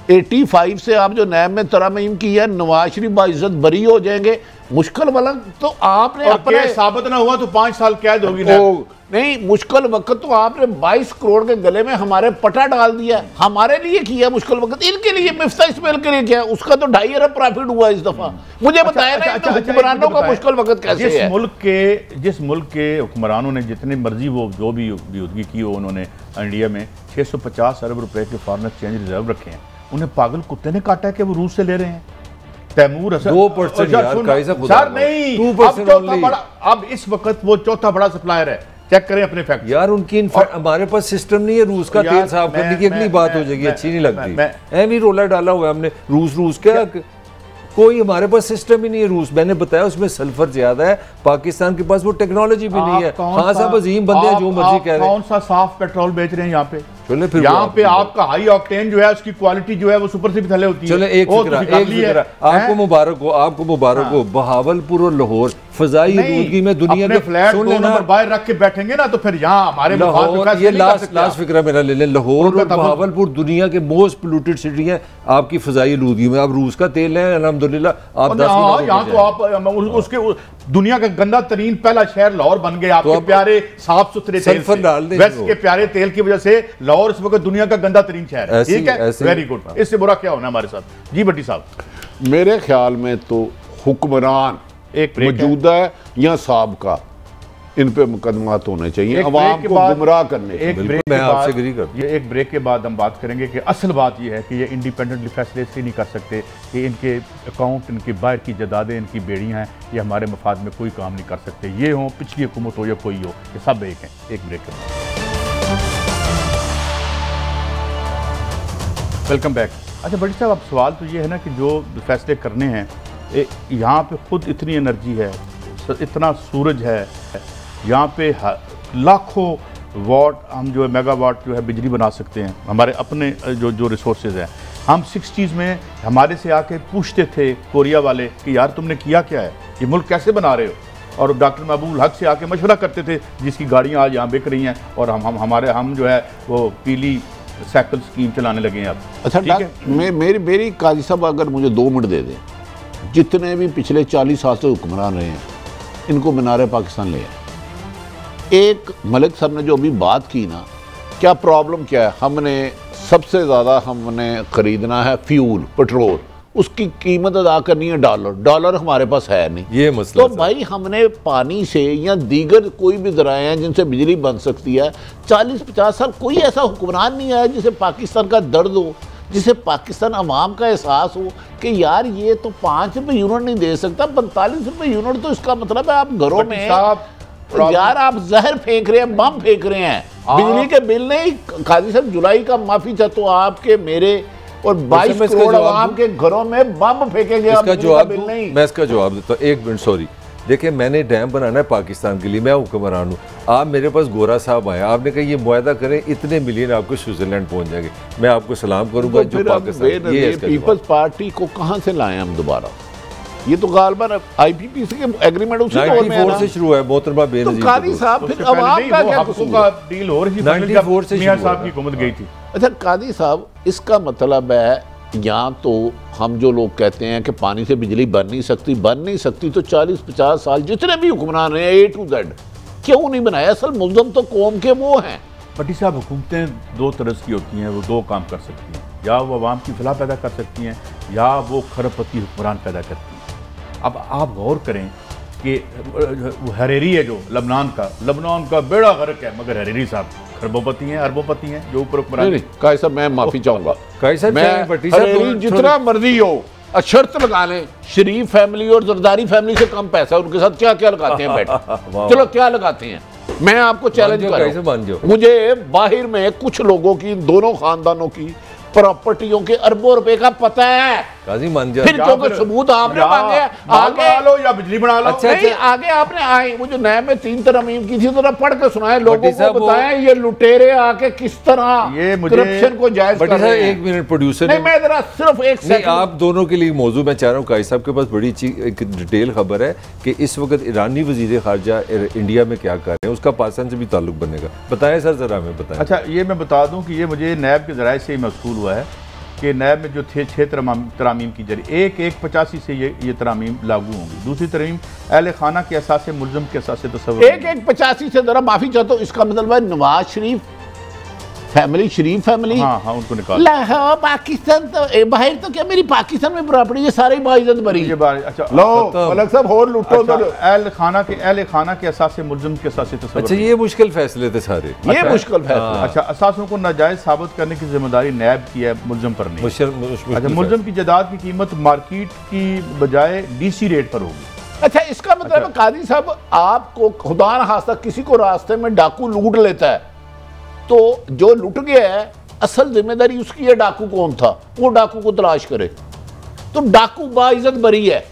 85 से आप जो नैब में तरमीम की है, नवाज शरीफ बाइज्जत बरी हो जाएंगे। मुश्किल वक्त तो आपने अपने साबित ना हुआ तो 5 साल कैद होगी ना। नहीं, मुश्किल वक्त तो आपने 22 करोड़ के गले में हमारे पटा डाल दिया, हमारे लिए किया मुश्किल वक्त, इनके लिए मिफ्ताह इस्माइल के लिए किया, उसका तो 2.5 अरब प्रॉफिट हुआ इस दफा। मुझे बताया ना हुक्मरानों का मुश्किल वक्त कैसे है। जिस मुल्क के हुक्मरानों ने जितनी मर्जी वो जो भी बेहूदगी की हो, उन्होंने इंडिया में 650 अरब रुपए के फॉरेन एक्सचेंज रिजर्व रखे हैं, उन्हें पागल कुत्ते ने काटा है कि वो रूस से ले रहे हैं। तैमूर 2% यार नहीं, 2% अब इस वक्त वो चौथा बड़ा सप्लायर है, चेक करें अपने फैक्ट यार। उनकी हमारे पास सिस्टम नहीं है रूस का तेल साफ करने की, अगली बात हो जाएगी, अच्छी नहीं लगती। ऐ भी रोला डाला हुआ है हमने रूस क्या कोई हमारे पास सिस्टम ही नहीं है। रूस मैंने बताया उसमें सल्फर ज्यादा है, पाकिस्तान के पास वो टेक्नोलॉजी भी नहीं है। हाँ साहब अजीम बंदे हैं, जो मर्जी कह रहे हैं। कौन सा साफ पेट्रोल बेच रहे हैं यहाँ पे? चले फिर यहाँ पे आपका हाई ऑक्टेन जो है उसकी क्वालिटी जो है वो सुपर से भी थले होती है। चले एक फिक्रा आपको मुबारक हो, आपको मुबारक हो। बहावलपुर और लाहौर फजाई आलूदगी में दुनिया के फ्लैट 2 नंबर बाहर रख के बैठेंगे ना तो फिर यहाँ हमारे लाहौर, ये लास्ट फिक्रा मेरा ले लें, लाहौर और बहावलपुर दुनिया के मोस्ट पोल्यूटेड सिटी है आपकी फजाई आलूदगी में। आप रूस का तेल है अल्हम्दुलिल्लाह, आप 10 यहाँ तो आप उसके दुनिया का गंदा तरीन पहला शहर लाहौर बन गया आपके प्यारे साफ सुथरे तेल से। वेस्ट के प्यारे तेल की वजह से लाहौर इस वक्त दुनिया का गंदा तरीन शहर है। ठीक है, वेरी गुड। इससे बुरा क्या होना हमारे साथ? जी भट्टी साहब। मेरे ख्याल में तो हुक्मरान एक मौजूदा है या साबका, इन पे मुकदमात होने चाहिए अवाम को गुमराह करने के। एक ब्रेक मैं आपसे एग्री करता हूं। ये एक ब्रेक के बाद हम बात करेंगे कि असल बात ये है कि ये इंडिपेंडेंटली फैसले इसलिए नहीं कर सकते कि इनके अकाउंट, इनकी बाहर की जदादें, इनकी बेड़ियां हैं, ये हमारे मफाद में कोई काम नहीं कर सकते। ये हो पिछली हुकूमत हो या कोई हो, ये सब एक हैं। एक ब्रेक के बाद वेलकम बैक। अच्छा भट्टी साहब, अब सवाल तो ये है ना कि जो फैसले करने हैं, यहाँ पे खुद इतनी एनर्जी है, इतना सूरज है, यहाँ पे लाखों वाट हम जो है मेगावाट जो है बिजली बना सकते हैं, हमारे अपने जो रिसोर्सेज हैं। हम 60s में हमारे से आके पूछते थे कोरिया वाले कि यार तुमने किया क्या है, ये मुल्क कैसे बना रहे हो? और डॉक्टर महबूब हक से आके मशवरा करते थे, जिसकी गाड़ियाँ आज यहाँ बिक रही हैं और हम जो है वो पीली साइकिल स्कीम चलाने लगे हैं अब। अच्छा मेरी काजी साहब अगर मुझे 2 मिनट दे दें, जितने भी पिछले 40 साल से हुक्मरान रहे हैं इनको मीनार पाकिस्तान ले आए। एक मलिक साहब ने जो अभी बात की ना, क्या प्रॉब्लम क्या है? हमने सबसे ज़्यादा हमने ख़रीदना है फ्यूल, पेट्रोल, उसकी कीमत अदा करनी है डॉलर हमारे पास है नहीं। ये मसला तो भाई हमने पानी से या दीगर कोई भी ज़राए हैं जिनसे बिजली बन सकती है, 40-50 साल कोई ऐसा हुक्मरान नहीं आया जिसे पाकिस्तान का दर्द हो, जिसे पाकिस्तान अवाम का एहसास हो कि यार ये तो 5 रुपये यूनिट नहीं दे सकता, 45 रुपये यूनिट। तो इसका मतलब है आप घरों में यार आप जहर फेंक रहे हैं, बम फेंक रहे हैं। बिजली के बिल नहीं, काजी साहब जुलाई का माफी चाहता हूं आपके, मेरे और 22 करोड़ आवाम के घरों में बम फेंकेंगे। इसका जवाब मैं इसका जवाब देता हूँ। 1 मिनट, सॉरी। देखिए मैंने डैम बनाना है पाकिस्तान के लिए, मैं हुक्मरान हूँ। आप मेरे पास गोरा साहब आए, आपने कहा ये मुआहदा करें, इतने मिलियन आपको स्विट्जरलैंड पहुंच जाएंगे, मैं आपको सलाम करूंगा। जो पाकिस्तान ये पीपल्स पार्टी को कहाँ से लाए हम दोबारा? ये तो गालबन IPP के एग्रीमेंट उसी 94 से शुरू है मोहतरमा बेनज़ीर। तो कादी साहब फिर अवाम का क्या कसूर? डील हो रही थी 94 से मियां साहब की हुकूमत गई थी। अच्छा कादी साहब, इसका मतलब है यहाँ तो हम जो लोग कहते हैं कि पानी से बिजली बन नहीं सकती, तो 40-50 साल जितने भी हुक्मरान रहे हैं A to Z क्यों नहीं बनाया? असल मुल्ज़म तो कौम के वो हैं। भट्टी साहब, हुकूमतें 2 तरह की होती हैं, वो 2 काम कर सकती हैं, या वो अवाम की फलाह पैदा कर सकती हैं या वो खरबपति हुक्मरान पैदा करती हैं। अब आप गौर करें कि हरेरी है जो लबनान का बेड़ा गर्क है, मगर हरेरी साहब खरबोपति हैं, अरबोपति हैं जो ऊपर नहीं, काजी साहब मैं माफी चाहूंगा, मैं जितना मर्जी हो शर्त लगा लें, शरीफ फैमिली और जरदारी फैमिली से कम पैसा उनके साथ क्या क्या लगाते हैं बैठ चलो क्या लगाते हैं, मैं आपको चैलेंज कर रहा हूं। मुझे बाहर में कुछ लोगों की, दोनों खानदानों की प्रॉपर्टियों के अरबों रुपए का पता है। काजी मान जा, फिर क्योंकि सबूत आपने मांगे, आगे लो या बिजली बना लो। अच्छा, नहीं, आगे आपने आए मुझे नए में 3 तरमीम की थी, तो पढ़ के सुनाए, लोगों को बताएं ये लुटेरे आके किस तरह ये करप्शन को जायज कर रहे हैं। 1 मिनट प्रोड्यूसर नहीं, मैं जरा सिर्फ एक सेकंड, आप दोनों के लिए मौजू मैं चाह रहा हूँ। काजी साहब के पास बड़ी अच्छी एक डिटेल खबर है कि इस वक्त ईरानी वजीर खारजा इंडिया में क्या कर रहे हैं, उसका पाकिस्तान से भी ताल्लुक बनेगा। बताएं सर, जरा हमें बताएं। अच्छा, ये मैं बता दूं कि ये मुझे नैब के जराये से ही मौसूल हुआ है कि नैब में जो थे 6 तरामीम की जरिए 1/85 से ये तरामीम लागू होंगी। दूसरी तरमीम अहले खाना के एहसास मुल्ज़म के एहसास तस्वुर 1/85 से जरा माफी चाहता हूँ, इसका मतलब है नवाज शरीफ फैमिली हाँ उनको निकाल पाकिस्तान तो बाहर तो क्या मेरी पाकिस्तान में प्रॉपर्टी ये सारी बाइज्जत भरी। अच्छा लो मलक साहब और लूटो। अहले खाना के एहसास मुल्ज़म के एहसास तस्वुर। अच्छा, ये मुश्किल फैसले थे सारे, ये मुश्किल फैसले। अच्छा, असासों को नाजायज साबित करने की जिम्मेदारी नैब की है, मुल्ज़म पर नहीं। अच्छा, मुल्ज़म की जायदाद की कीमत मार्केट की बजाय DC रेट पर होगी। अच्छा, इसका मतलब काजी साहब आपको खुदा न खास्ता किसी को रास्ते में डाकू लूट लेता है तो जो लुट गया है असल जिम्मेदारी उसकी है, डाकू कौन था वो डाकू को तलाश करे। तो डाकू बाइज्जत बरी है।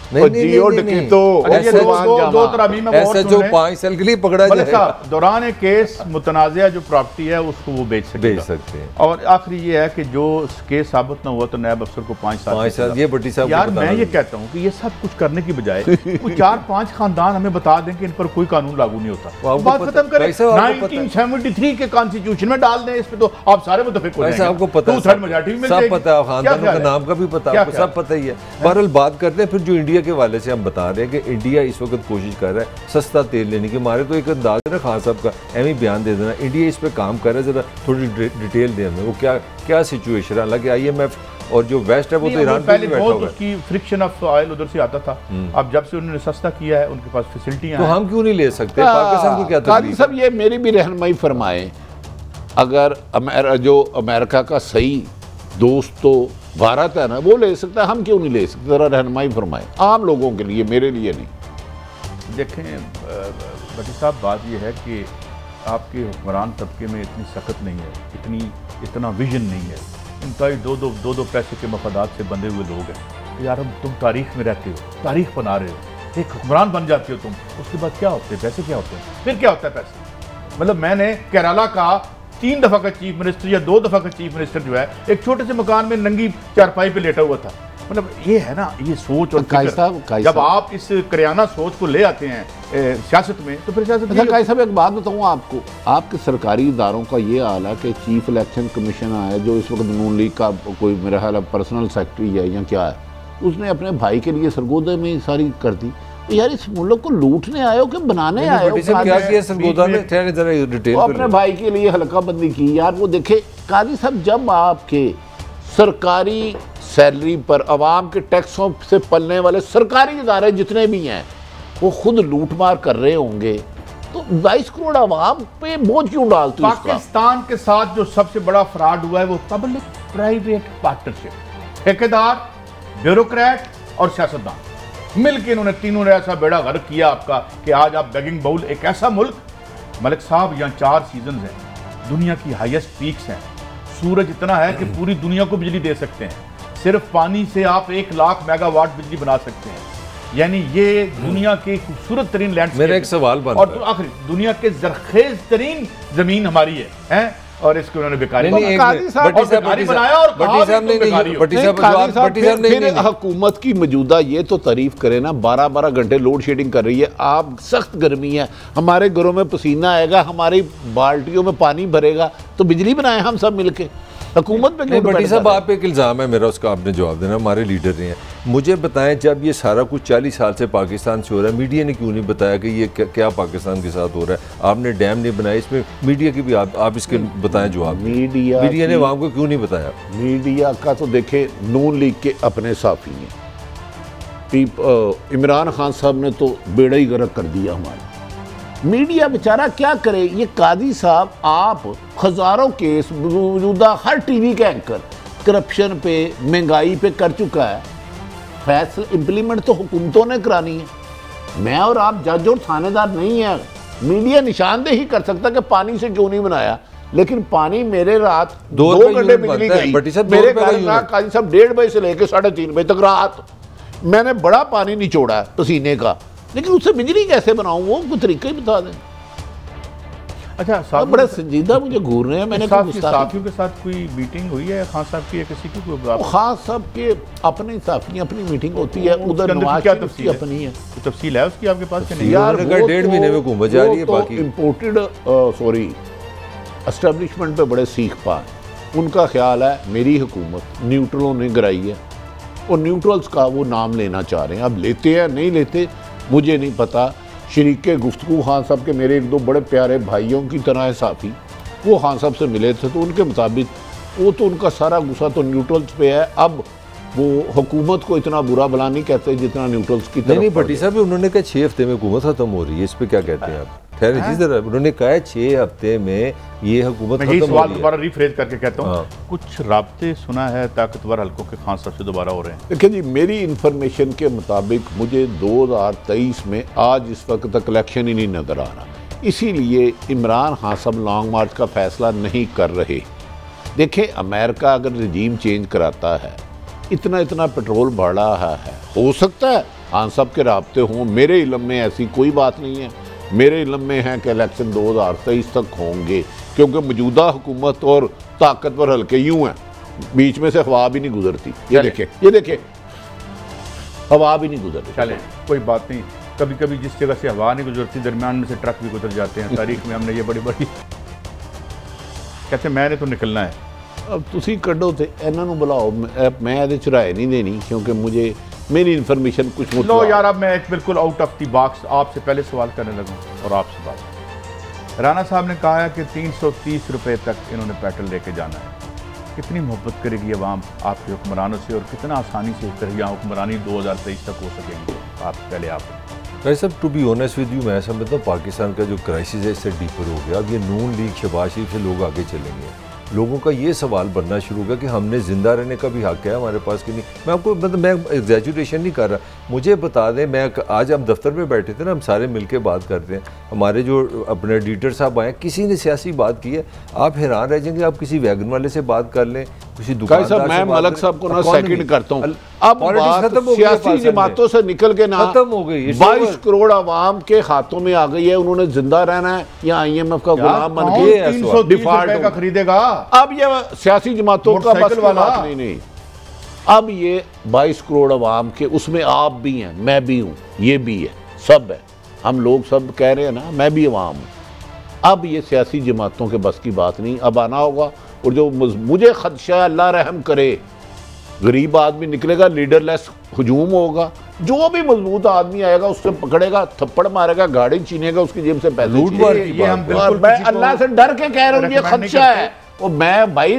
नहीं, नहीं, जियो नहीं, नहीं, डकैतो अच्छा, ये दो तरामीम में ऐसा जो 5 साल के लिए पकड़ा जाएगा, दौरान केस मुतनाज़ा जो प्रॉपर्टी है उसको वो बेच सकते हैं। और आखिरी ये है कि जो केस साबित ना हुआ तो नायब अफसर को 5 साल। ये भट्टी साहब यार मैं ये कहता हूँ कि ये सब कुछ करने की बजाय कोई 4-5 खानदान हमें बता दें कि इन पर कोई कानून लागू नहीं होता, बात खत्म करें। 1973 के कॉन्स्टिट्यूशन में डाल दें, इस पे तो आप सारे मुतफिक हो जाएंगे। आपको पता है, सब पता है, खानदानों का नाम का भी पता है, सब पता ही है। बहरहाल बात करते हैं फिर जो इंडिया के वाले से हम बता रहे हैं कि इंडिया इस वक्त कोशिश कर रहा है सस्ता तेल लेने की। हमारे तो एक अंदाज है ना खान साहब का, एम ही बयान दे देना, इंडिया इस पे काम कर रहा है, जरा थोड़ी डिटेल दें हमें वो क्या सिचुएशन है। हालांकि IMF और जो वेस्ट है वो तो ईरान पहले बहुत उसकी फ्रिक्शन ऑफ ऑयल उधर से आता था, अब जब से उन्होंने सस्ता किया है उनके पास फैसिलिटियां तो हम क्यों नहीं ले सकते? पाकिस्तान को क्या तकलीफ? सब ये मेरी भी रहनुमाई फरमाएं, अगर जो अमेरिका का सही दोस्त तो भारत है ना, वो ले सकता है, हम क्यों नहीं ले सकते? जरा रहनुमाई फरमाएं आम लोगों के लिए, मेरे लिए नहीं। देखें भट्टी साहब, बात यह है कि आपके हुक्मरान तबके में इतनी सख्त नहीं है, इतना विजन नहीं है। इनका ही दो पैसे के मफादात से बंधे हुए लोग हैं। यार तुम तारीख में रहते हो, तारीख बना रहे हो, एक हुक्मरान बन जाते हो तुम, उसके बाद क्या होते हैं पैसे? क्या होते हैं फिर? क्या होता है पैसे? मतलब मैंने केरला का 3 दफ़ा का चीफ मिनिस्टर या 2 दफ़ा का चीफ मिनिस्टर जो है एक छोटे से मकान में नंगी चारपाई पे लेटा हुआ था। मतलब ये है ना, ये सोच और जब आप इस करियाना सोच को ले आते हैं सियासत में तो फिर सियासत। अच्छा काई साहब, एक बात बताऊँ आपको, आपके सरकारी इदारों का ये हाल है कि चीफ इलेक्शन कमीशन है जो इस वक्त नून लीग का कोई मेरा ख्याल पर्सनल सेक्रेटरी है या क्या है, उसने अपने भाई के लिए सरगोदा में सारी कर दी। यार इस मुल्क को लूटने आए हो कि बनाने आए हो? क्या किया सरगोदा में? जरा डिटेल अपने भाई के लिए हल्का बंदी की। यार वो देखे काजी साहब, जब आपके सरकारी सैलरी पर आवाम के टैक्सों से पलने वाले सरकारी इदारे जितने भी हैं वो खुद लूटमार कर रहे होंगे तो 22 करोड़ आवाम पे बोझ क्यों डालते? पाकिस्तान के साथ जो सबसे बड़ा फ्रॉड हुआ है वो पब्लिक प्राइवेट पार्टनरशिप, ठेकेदार, ब्यूरोक्रेट और सियासतदान मिलकर इन्होंने तीनों ने ऐसा बेड़ा गर्क किया आपका कि आज आप बेगिंग बाउल, एक ऐसा मुल्क मलिक साहब यहाँ 4 सीजन हैं, दुनिया की हाईएस्ट पीक्स हैं, सूरज इतना है कि पूरी दुनिया को बिजली दे सकते हैं, सिर्फ पानी से आप 1 लाख मेगावाट बिजली बना सकते हैं। यानी ये दुनिया के खूबसूरत तरीन लैंडस्केप। मेरा एक सवाल बनता है, और तो आखिरी दुनिया के जरखेज तरीन जमीन हमारी है और इसको उन्होंने बेकारी बनाया और हुकूमत की मौजूदा ये तो तारीफ करे ना, 12-12 घंटे लोड शेडिंग कर रही है। आप सख्त गर्मी है, हमारे घरों में पसीना आएगा, हमारी बाल्टियों में पानी भरेगा तो बिजली बनाए हम सब मिलके। हुकूमत पे क्यों? भट्टी साहब आप एक इल्ज़ाम है मेरा, उसका आपने जवाब देना, हमारे लीडर नहीं है। मुझे बताएं, जब ये सारा कुछ 40 साल से पाकिस्तान से हो रहा है, मीडिया ने क्यों नहीं बताया कि ये क्या पाकिस्तान के साथ हो रहा है? आपने डैम नहीं बनाया, इसमें मीडिया की भी आप इसके बताएं जवाब। मीडिया ने आवाम को क्यों नहीं बताया? मीडिया का तो देखे नून लीग के अपने साफी हैं, इमरान खान साहब ने तो बेड़ा ही गर्क कर दिया हमारा। मीडिया बेचारा क्या करे? ये काजी साहब, आप हजारों केस मौजूदा हर टीवी का एंकर करप्शन पे, महंगाई पे कर चुका है। फैसला इंप्लीमेंट तो हुकूमतों ने करानी है, मैं और आप जज और थानेदार नहीं है। मीडिया निशानदेही कर सकता कि पानी से क्यों नहीं बनाया, लेकिन पानी मेरे रात 2 घंटे बिजली गई, मेरे काजी साहब 1:30 बजे से लेकर 3:30 बजे तक रात मैंने बड़ा पानी निचोड़ा है पसीने का, लेकिन उससे बिजली कैसे बनाऊं वो कोई तरीका ही बता दें। अच्छा बड़ा संजीदा मुझे घूर रहे हैं। मैंने साथियों के साथ कोई मीटिंग हुई है खान साहब की या किसी की? खान साहब के अपने साथी अपनी मीटिंग होती है, उधर नवाज क्या तफसील अपनी है? तफसील है उसकी आपके पास? यार 1.5 महीने में घूम जा रही है। बाकी इम्पोर्टेड एस्टेब्लिशमेंट पे बड़े सीख पा, उनका ख्याल है मेरी हुकूमत न्यूट्रलों ने गिराई है और न्यूट्रल्स का वो नाम लेना चाह रहे हैं। अब लेते हैं नहीं लेते मुझे नहीं पता। शरीके गुफ्तगू खान साहब के मेरे 1-2 बड़े प्यारे भाइयों की तरह है साथी, वो खान साहब से मिले थे तो उनके मुताबिक वो तो उनका सारा गुस्सा तो न्यूट्रल्स पे है। अब वो हुकूमत को इतना बुरा भला नहीं कहते जितना न्यूट्रल्स की तरफ। नहीं भट्टी साहब, उन्होंने कहा 6 हफ्ते में हुकूमत खत्म हो रही है, इस पे क्या कहते हैं आप? खैर जी जरा, उन्होंने कहा 6 हफ्ते में ये हुकूमत खत्म हो रही है। सवाल दोबारा रिफ्रेज करके कहता हूँ, कुछ राब्ते सुना है ताकतवर हल्कों के खान साहब से दोबारा हो रहे हैं? देखिए जी, मेरी इंफॉर्मेशन के मुताबिक मुझे 2023 में आज इस वक्त तक इलेक्शन ही नहीं नज़र आ रहा, इसीलिए इमरान खान साहब लॉन्ग मार्च का फैसला नहीं कर रहे। देखें, अमेरिका अगर रजीम चेंज कराता है, इतना इतना पेट्रोल बढ़ा है। हो सकता है खान साहब के राब्ते हों, मेरे इल्म में ऐसी कोई बात नहीं है। मेरे इल्म में है कि इलेक्शन 2023 तक होंगे, क्योंकि मौजूदा हुकूमत और ताकतवर हल्के यूं हैं, बीच में से हवा भी नहीं गुजरती। ये देखिए हवा भी नहीं गुजरती। चले कोई बात नहीं, कभी कभी जिस जगह से हवा नहीं गुजरती दरमियान में से ट्रक भी गुजर जाते हैं। तारीख में हमने ये बड़ी बड़ी कहते मैंने तो निकलना है। अब तुसी कड्डो थे इन्हां नूं बुलाओ, मैं ਇਹਦੇ ਚ राय नहीं देनी, क्योंकि मुझे मेरी इन्फॉर्मेशन कुछ लो यार। अब मैं बिल्कुल आउट ऑफ द बॉक्स आपसे पहले सवाल करने लगा और आपसे बात। राणा साहब ने कहा है कि 330 रुपए तक इन्होंने पेट्रोल लेके जाना है। कितनी मोहब्बत करेगी अवाम आपके हुक्मरानों से, और कितना आसानी से यहाँ हुक्मरानी 2023 तक हो सकेंगे? आप पहले आप भाई साहब, to be honest with you, मैं समझता हूँ पाकिस्तान का जो क्राइसिस है इससे डीपर हो गया। अब ये नून लीग शहबाज शरीफ से लोग आगे चलेंगे। लोगों का ये सवाल बनना शुरू हो गया कि हमने ज़िंदा रहने का भी हक है हमारे पास कि नहीं। मैं आपको मतलब मैं एग्जैजुरेशन नहीं कर रहा, मुझे बता दें, मैं आज हम दफ्तर में बैठे थे ना, हम सारे मिलके बात करते हैं, हमारे जो अपने एडिटर साहब आए, किसी ने सियासी बात की है, आप हैरान रह जाएंगे। आप किसी वैगन वाले से बात कर लें, किसी दुकानदार से, मैं मलक साहब को ना सेकंड करता हूं। अब सियासी जमातों से निकल के ना खत्म हो गई, 22 करोड़ आवाम के हाथों में आ गई है। उन्होंने जिंदा रहना है या IMF का गुलाम बन के 330 रुपए का खरीदेगा? अब ये सियासी जमातों का बस वाला नहीं। अब ये 22 करोड़ आवाम के, उसमें आप भी हैं, मैं भी हूँ, ये भी है, सब है। हम लोग सब कह रहे हैं ना, मैं भी अवाम हूँ। अब ये सियासी जमातों के बस की बात नहीं, अब आना होगा। और जो मुझे खदशा है, अल्लाह रहम करे, गरीब आदमी निकलेगा, लीडरलेस हुजूम होगा, जो भी मजबूत आदमी आएगा उससे पकड़ेगा, थप्पड़ मारेगा, गाड़ी छीनेगा, उसकी जेब से पैसे। मैं अल्लाह से डर के कह रहा हूँ, ये खदशा है। और मैं भाई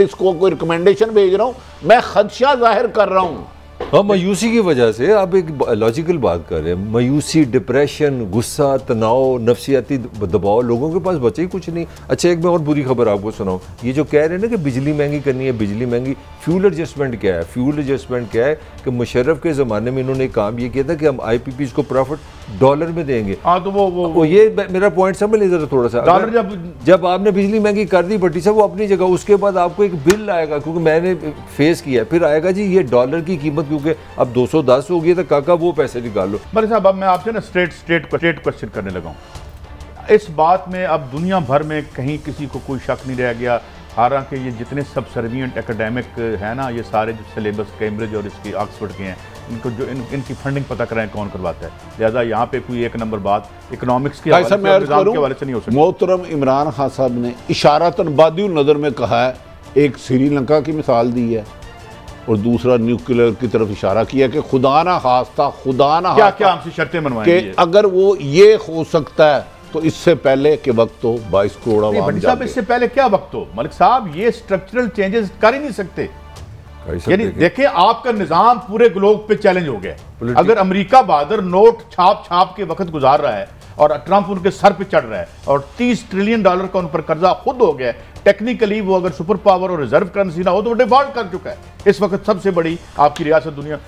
इसको कोई रिकमेंडेशन भेज रहा हूँ, मैं खदशा जाहिर कर रहा हूँ। हाँ, मायूसी की वजह से आप एक लॉजिकल बात कर रहे हैं। मायूसी, डिप्रेशन, गुस्सा, तनाव, नफसियाती दबाव, लोगों के पास बचे ही कुछ नहीं। अच्छा, एक मैं और बुरी खबर आपको सुनाऊं। ये जो कह रहे हैं ना कि बिजली महंगी करनी है, बिजली महंगी, फ्यूल एडजस्टमेंट क्या है? फ्यूल एडजस्टमेंट क्या है कि मुशर्रफ के ज़माने में इन्होंने काम ये किया था कि हम IPPs को प्रॉफिट डॉलर में देंगे। हाँ, तो वो ये मेरा पॉइंट समझ लीजिए जरा थोड़ा सा। डॉलर जब आपने बिजली महंगी कर दी भट्टी साहब, वो अपनी जगह, उसके बाद आपको एक बिल आएगा, क्योंकि मैंने फेस किया, फिर आएगा जी ये डॉलर की कीमत क्योंकि अब 210 हो गई, तो काका वो पैसे निकाल लो। बड़े साहब, अब मैं आपसे ना स्ट्रेट क्वेश्चन करने लगा हूँ। इस बात में अब दुनिया भर में कहीं किसी को कोई शक नहीं रह गया, हालांकि ये जितने सबसर्विएंट एकेडमिक है ना, ये सारे जो सिलेबस कैम्ब्रिज और इसकी ऑक्सफोर्ड के हैं, इनको जो इनकी फंडिंग पता कराएं कौन करवाता है। लिहाजा यहाँ पे कोई एक नंबर बात इकोनॉमिक्स के हवाले से नहीं हो सकती। मोहतरम इमरान खान साहब ने इशारतन बादिउल नज़र में कहा है, एक श्रीलंका की मिसाल दी है और दूसरा न्यूक्लियर की तरफ इशारा किया कि खुदा ना खास्ता क्या हमसे शर्तें मनवाएंगे कि अगर वो ये हो सकता है तो इससे पहले के वक्त तो 22 करोड़ आवाम साहब, इससे पहले क्या वक्त हो? मलिक साहब, ये स्ट्रक्चरल चेंजेस कर ही नहीं सकते। यानी देखिए, आपका निजाम पूरे ग्लोब पे चैलेंज हो गया। अगर अमेरिका बहादुर नोट छाप के वक्त गुजार रहा है और ट्रंप उनके सर पे चढ़ रहा है और $30 ट्रिलियन का उन पर कर्जा खुद हो गया, टेक्निकली वो अगर सुपर पावर और रिजर्व करेंसी ना हो तो वो डिफॉल्ट कर चुका है। इस वक्त सबसे बड़ी आपकी रियासत दुनिया,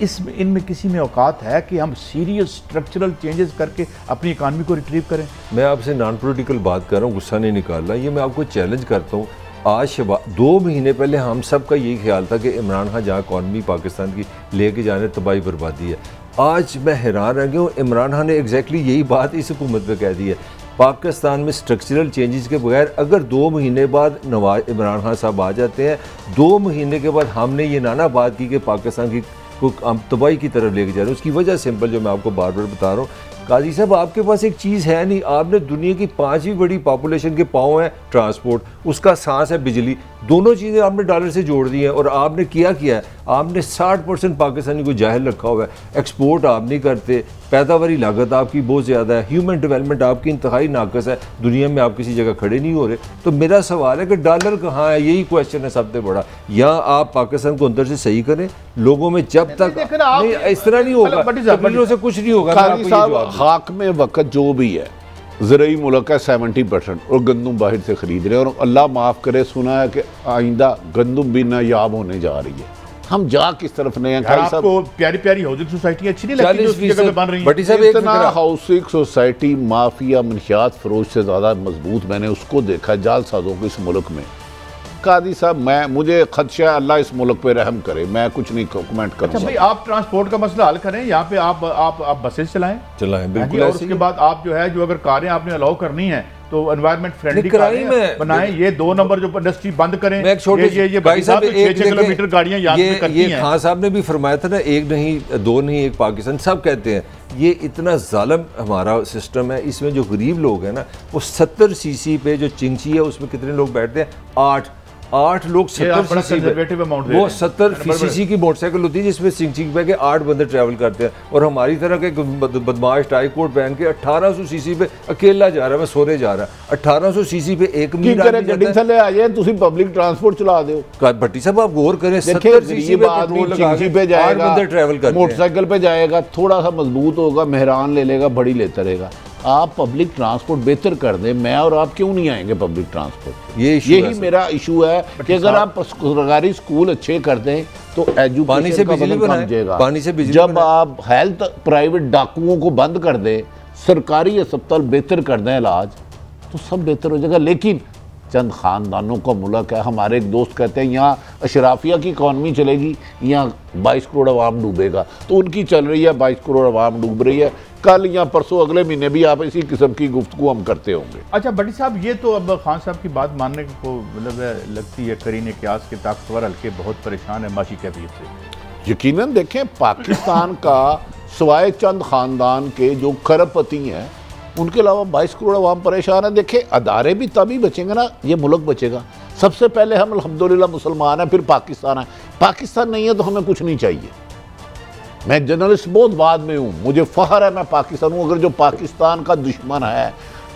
इसमें इनमें किसी में औकात है कि हम सीरियस स्ट्रक्चरल चेंजेस करके अपनी इकानमी को रिट्रीव करें? मैं आपसे नॉन पॉलिटिकल बात कर रहा हूँ, गुस्सा नहीं निकाल रहा। ये मैं आपको चैलेंज करता हूँ। आज 2 महीने पहले हम सब का यही ख्याल था कि इमरान खान जहाँ इकॉनमी पाकिस्तान की लेके जाने तबाही बर्बादी है। आज मैं हैरान रह गया हूँ, इमरान खान ने एग्जैक्टली यही बात इस हुकूमत में कह दी है। पाकिस्तान में स्ट्रक्चरल चेंजेस के बगैर अगर 2 महीने बाद इमरान खान साहब आ जाते हैं, 2 महीने के बाद हमने ये नाना बात की कि पाकिस्तान की हम तबाही की तरफ लेके जा रहे हैं, उसकी वजह सिंपल जो मैं आपको बार बार बता रहा हूँ, काजी साहब आपके पास एक चीज़ है नहीं। आपने दुनिया की 5वीं बड़ी पॉपुलेशन के पाँव है ट्रांसपोर्ट, उसका सांस है बिजली, दोनों चीज़ें आपने डॉलर से जोड़ दी हैं। और आपने किया है, आपने 60% पाकिस्तानी को जाहिल रखा हुआ है। एक्सपोर्ट आप नहीं करते, पैदावारी लागत आपकी बहुत ज़्यादा है, ह्यूमन डेवलपमेंट आपकी इंतहाई नाकस है, दुनिया में आप किसी जगह खड़े नहीं हो रहे। तो मेरा सवाल है कि डॉलर कहाँ है, यही क्वेश्चन है सबसे बड़ा। या आप पाकिस्तान को अंदर से सही करें, लोगों में जब तक नहीं, इस तरह नहीं होगा, तकलीफों से कुछ नहीं होगा। खाक में वक्त जो भी है, ज़रूरी मुल्क है 70% और गंदम बाहर से खरीद रहे हैं। और अल्लाह माफ़ करे, सुना है कि आइंदा गंदम भी नायाब होने जा रही है। हम जा किस तरफ नहीं हैं? आपको प्यारी प्यारी हाउसिंग सोसाइटी अच्छी नहीं लगती जो उस जगह पे बन रही है? इतना हाउसिंग सोसाइटी माफिया मनशियात फरोश से ज़्यादा मजबूत मैंने उसको देखा जालसाजों को इस मुल्क में। कादी साहब, मुझे खदशा है अल्लाह इस मुल्क पे रहम करे, मैं कुछ नहीं कमेंट करूंगा। अच्छा भाई, आप ट्रांसपोर्ट का मसला हल करें, यहाँ पे आप बसेस चलाएं बिल्कुल। और उसके बाद आप जो है, जो अगर कारें आपने अलाउ करनी है तो एनवायरमेंट फ्रेंडली कारें बनाएं। ये 2 नंबर जो इंडस्ट्री बंद करें। मैं एक छोटे ये भाई साहब 6 किलोमीटर गाड़ियां यहाँ पे करती हैं। खान साहब ने भी फरमाया था ना, एक नहीं, 2 नहीं, एक पाकिस्तान, सब कहते हैं ये इतना जालिम हमारा सिस्टम है। इसमें जो गरीब लोग हैं ना, वो 70 सीसी पे जो चिंची है उसमें कितने लोग बैठते हैं? 8 लोग 70 सीसी पे, वो 70 सीसी की मोटरसाइकिल होती है जिसमें चिंची पे के 8 बंदे ट्रैवल करते हैं। और हमारी तरह के बदमाश टाई कोट पहन के 1800 सीसी पे अकेला जा रहा है, मैं सोरे जा रहा है 1800 सीसी पे 1 मील गड्डी थले आ जाए, तुसी पब्लिक ट्रांसपोर्ट चला दो। भट्टी साहब आप गौर करें, 70 सीसी पे बंदे ट्रैवल करते हैं, मोटरसाइकिल पे जाएगा, थोड़ा सा मजबूत होगा, मेहरान ले लेगा, बड़ी लेता रहेगा। आप पब्लिक ट्रांसपोर्ट बेहतर कर दें, मैं और आप क्यों नहीं आएंगे पब्लिक ट्रांसपोर्ट? यही मेरा इशू है कि अगर आप सरकारी स्कूल अच्छे कर दें तो एजुकेशन का बदल कम जाएगा। पानी से बिजली जब आप हेल्थ प्राइवेट डाकुओं को बंद कर दें, सरकारी अस्पताल बेहतर कर दें इलाज, तो सब बेहतर हो जाएगा। लेकिन चंद ख़ानदानों का मुल्क है। हमारे एक दोस्त कहते हैं यहाँ अशराफिया की इकॉनमी चलेगी, यहाँ 22 करोड़ आवाम डूबेगा। तो उनकी चल रही है, 22 करोड़ आवाम डूब रही है। कल या परसों अगले महीने भी आप इसी किस्म की गुफ्तगू हम करते होंगे। अच्छा भट्टी साहब, ये तो अब खान साहब की बात मानने को मतलब लगती है, करीने क्यास के ताकतवर हल्के बहुत परेशान है माशी कैफियत से। यकीनन देखें, पाकिस्तान का सवाए चंद ख़ानदान के जो खरबपति हैं, उनके अलावा 22 करोड़ आवाम परेशान है। देखें, अदारे भी तभी बचेंगे ना, ये मुल्क बचेगा। सबसे पहले हम अल्हम्दुलिल्लाह मुसलमान हैं, फिर पाकिस्तान है। पाकिस्तान नहीं है तो हमें कुछ नहीं चाहिए। मैं जर्नलिस्ट बहुत बाद में हूँ, मुझे फ़ख्र है मैं पाकिस्तान हूँ। अगर जो पाकिस्तान का दुश्मन है,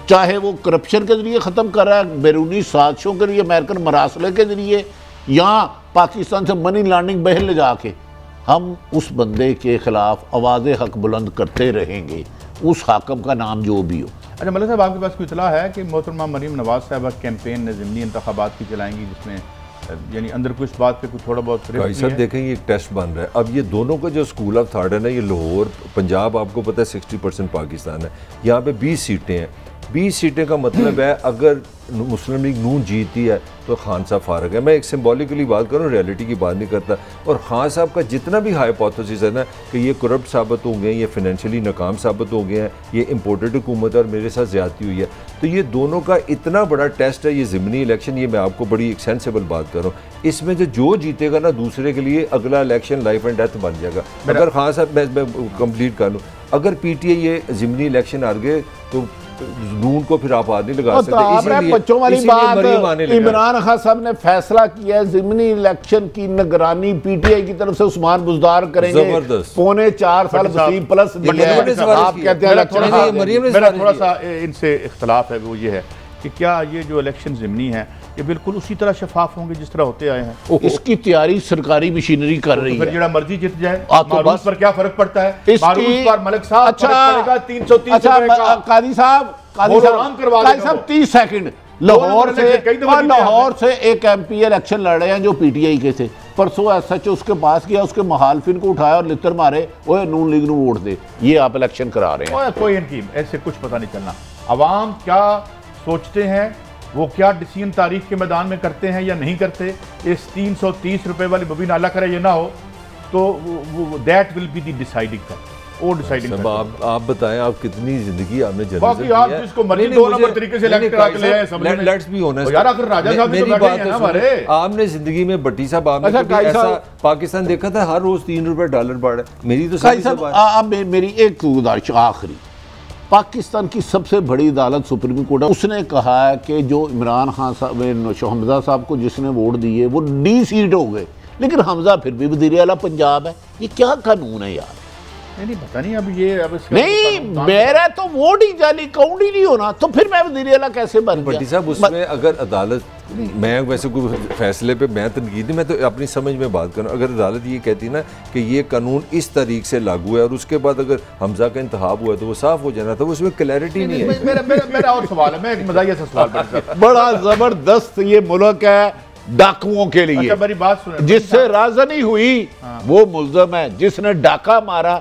चाहे वो करप्शन के ज़रिए ख़त्म कर रहा है, बैरूनी साजिशों के लिए, अमेरिकन मरासले के ज़रिए, या पाकिस्तान से मनी लॉन्ड्रिंग बहल ले जाके, हम उस बंदे के ख़िलाफ़ आवाज़ हक बुलंद करते रहेंगे, उस हाकम का नाम जो भी हो। अच्छा मलिक साहब, आपके पास कोई इतला है कि मोहतरमा मरीम नवाज साहब कैंपेन ज़िमनी इंतखाबात की चलाएंगी, जिसमें यानी अंदर कुछ बात पे कुछ थोड़ा बहुत भाई साहब देखें, ये एक टेस्ट बन रहा है। अब ये दोनों का जो स्कूल ऑफ थॉट है ना, ये लाहौर पंजाब, आपको पता है 60% पाकिस्तान है, यहाँ पे 20 सीटें हैं। 20 सीटें का मतलब है अगर मुस्लिम लीग नून जीतती है तो खान साहब फारग है। मैं एक सिंबॉलिकली बात करूँ, रियलिटी की बात नहीं करता। और खान साहब का जितना भी हाइपोथेसिस है ना कि ये करप्ट साबित हो गए, ये फाइनेंशियली नाकाम साबित हो गए हैं, ये इम्पोर्टेड हुकूमत और मेरे साथ ज़्यादती हुई है, तो ये दोनों का इतना बड़ा टेस्ट है ये ज़िमनी इलेक्शन। ये मैं आपको बड़ी एक सेंसिबल बात कर रहा हूँ। इसमें जो जीतेगा ना, दूसरे के लिए अगला इलेक्शन लाइफ एंड डेथ बन जाएगा। अगर खान साहब, मैं कंप्लीट कर लूँ, अगर PTI ये ज़िमनी इलेक्शन हार गए तो नून को फिर आप हाथ नहीं लगा सकते। बच्चों वाली बात, इमरान खान साहब ने फैसला किया है ज़िमनी इलेक्शन की निगरानी PTI की तरफ से उस्मान बुज़दार करेंगे। पौने 4 साल वसीम प्लस आप कहते हैं। मेरा थोड़ा सा इनसे इख्तलाफ है, वो ये है कि क्या ये जो इलेक्शन ज़िमनी है ये बिल्कुल उसी तरह शफाफ होंगे जिस तरह होते आए हैं? इसकी तैयारी सरकारी मशीनरी कर रही है। फिर जरा मर्जी जीत जाए, मारूफ पर क्या फर्क पड़ता है? मारूफ पर मलिक साहब अच्छा 330 कादी साहब 30 सेकंड। लाहौर से एक MP इलेक्शन लड़ रहे हैं जो PTI के थे। परसों SHO उसके पास गया, उसके मुखालिफिन को उठाया और लितर मारे, ओए नून लीग नू वोट दे। ये आप इलेक्शन करा रहे हैं। कोई इनकी ऐसे कुछ पता नहीं चलना। अवाम क्या सोचते हैं, वो क्या डिसीजन तारीख के मैदान में करते हैं या नहीं करते, इस 330 रुपए वाली बबीन अल्लाह करे ये ना हो तो that will be the deciding factor. और डिसाइडिंग आप बताएं, आप कितनी जिंदगी आपने बाकी आप जिसको मर्जी 2 नंबर तरीके से इलेक्ट करा के ले आए, समझ में। लेट्स बी ऑनेस्ट यार, आखिर राजा साहब भी तो बैठे हैं ना हमारे। आपने जिंदगी में भट्टी साहब, आपने ऐसा पाकिस्तान देखा था हर रोज 3 रुपए डॉलर बढ़ है? मेरी तो मेरी एक गुजारिश आखिरी, पाकिस्तान की सबसे बड़ी अदालत सुप्रीम कोर्ट है, उसने कहा है कि जो इमरान खान साहब, हमजा साहब को जिसने वोट दिए वो D सीट हो गए, लेकिन हमजा फिर भी वज़ीर आला पंजाब है। ये क्या कानून है यार? नहीं पता नहीं। अब ये नहीं, मेरा तो वोट ही जाली काउंट ही नहीं होना, तो फिर मैं वज़ीर आला कैसे बन गया? भट्टी साहब, उसमें अगर अदालत, मैं वैसे कोई फैसले पे मैं तनकीद नहीं, मैं तो अपनी समझ में बात करूँ। अगर अदालत ये कहती ना कि ये कानून इस तारीख से लागू है और उसके बाद अगर हमजा का इंतखाब हुआ तो वो साफ हो जाना था, उसमें क्लैरिटी नहीं है। मेरा और सवाल है, मैं एक मज़ाहिया सा सवाल, बड़ा जबरदस्त ये मुल्क है डाकुओं के लिए। मेरी बात सुन, जिससे राज़नी हुई वो मुल्ज़म है, जिसने डाका मारा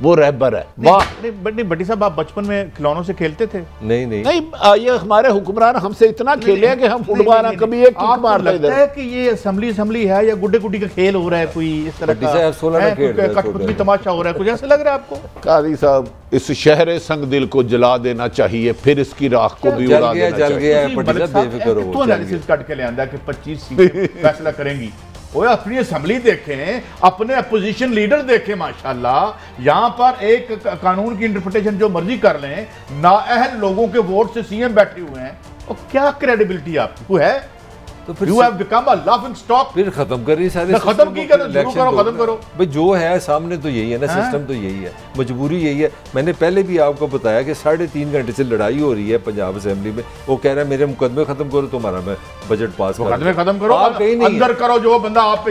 वो रहबर है। नहीं भट्टी साहब, आप बचपन में खिलौनों से खेलते थे? नहीं नहीं नहीं, ये हमारे हुक्मरान हमसे इतना खेले हैं कि हम फुटबॉल कभी एक किक मारते लगता है कि ये असेंबली है या गुड्डे गुड्डी का खेल हो रहा है, कोई इस तरह का कठपुतली तमाशा हो रहा है, कुछ ऐसा लग रहा है आपको? काजी साहब, इस शहर संग दिल को जला देना चाहिए, फिर इसकी राख को भी उड़ा देना चाहिए। तो एनालिसिस कट के ले आंदा कि 25 सीटें फैसला करेंगी। वो अपनी असेंबली देखें, अपने अपोजिशन लीडर देखें, माशाल्लाह यहाँ पर एक कानून की इंटरप्रिटेशन जो मर्जी कर लें, नाअहल लोगों के वोट से सीएम बैठे हुए हैं, और क्या क्रेडिबिलिटी आपकी है? तो फिर You have become a laughing stock। फिर खत्म करिए सारे, खत्म की करो, खत्म करो भाई, जो है सामने तो यही है ना, सिस्टम तो यही है, मजबूरी यही है। मैंने पहले भी आपको बताया कि 3.5 घंटे से लड़ाई हो रही है पंजाब असेंबली में। वो कह रहा है मेरे मुकदमे खत्म करो, तुम्हारा मैं बजट पास करो। मुकदमे खत्म करो, आप कहीं नहीं अंदर करो, जो बंदा आप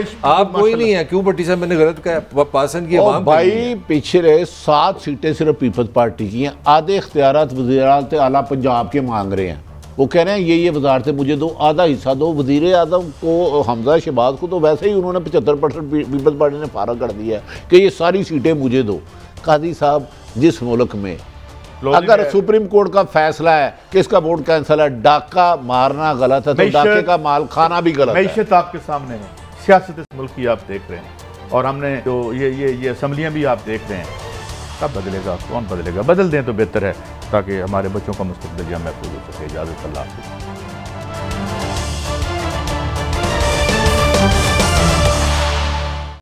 कोई नहीं है। क्यों भट्टी साहब, मैंने गलत कहा? पासन की आवाम भाई पिछले 7 सीटें सिर्फ पीपल्स पार्टी की हैं, आधे इख्तियारात वज़ीर आला पंजाब के मांग रहे हैं। वो कह रहे हैं ये वजारतें मुझे दो, आधा हिस्सा दो। वज़ीर आज़म को, हमजा शहबाज को तो वैसे ही उन्होंने 75% पीपल्स पार्टी ने फारा कर दिया है कि ये सारी सीटें मुझे दो। काजी साहब, जिस मुल्क में अगर सुप्रीम कोर्ट का फैसला है कि इसका वोट कैंसिल है, डाका मारना गलत है, तो डाके का माल खाना भी गलत है। मैशत आपके सामने है, सियासत इस मुल्क की आप देख रहे हैं, और हमने जो ये असम्बलियाँ भी आप देख रहे हैं। कब बदलेगा, कौन बदलेगा? बदल दें तो बेहतर है, ताकि हमारे बच्चों का मुस्तकबिल या महफूज हो सके। इजाज़त, अल्लाह हाफ़िज़।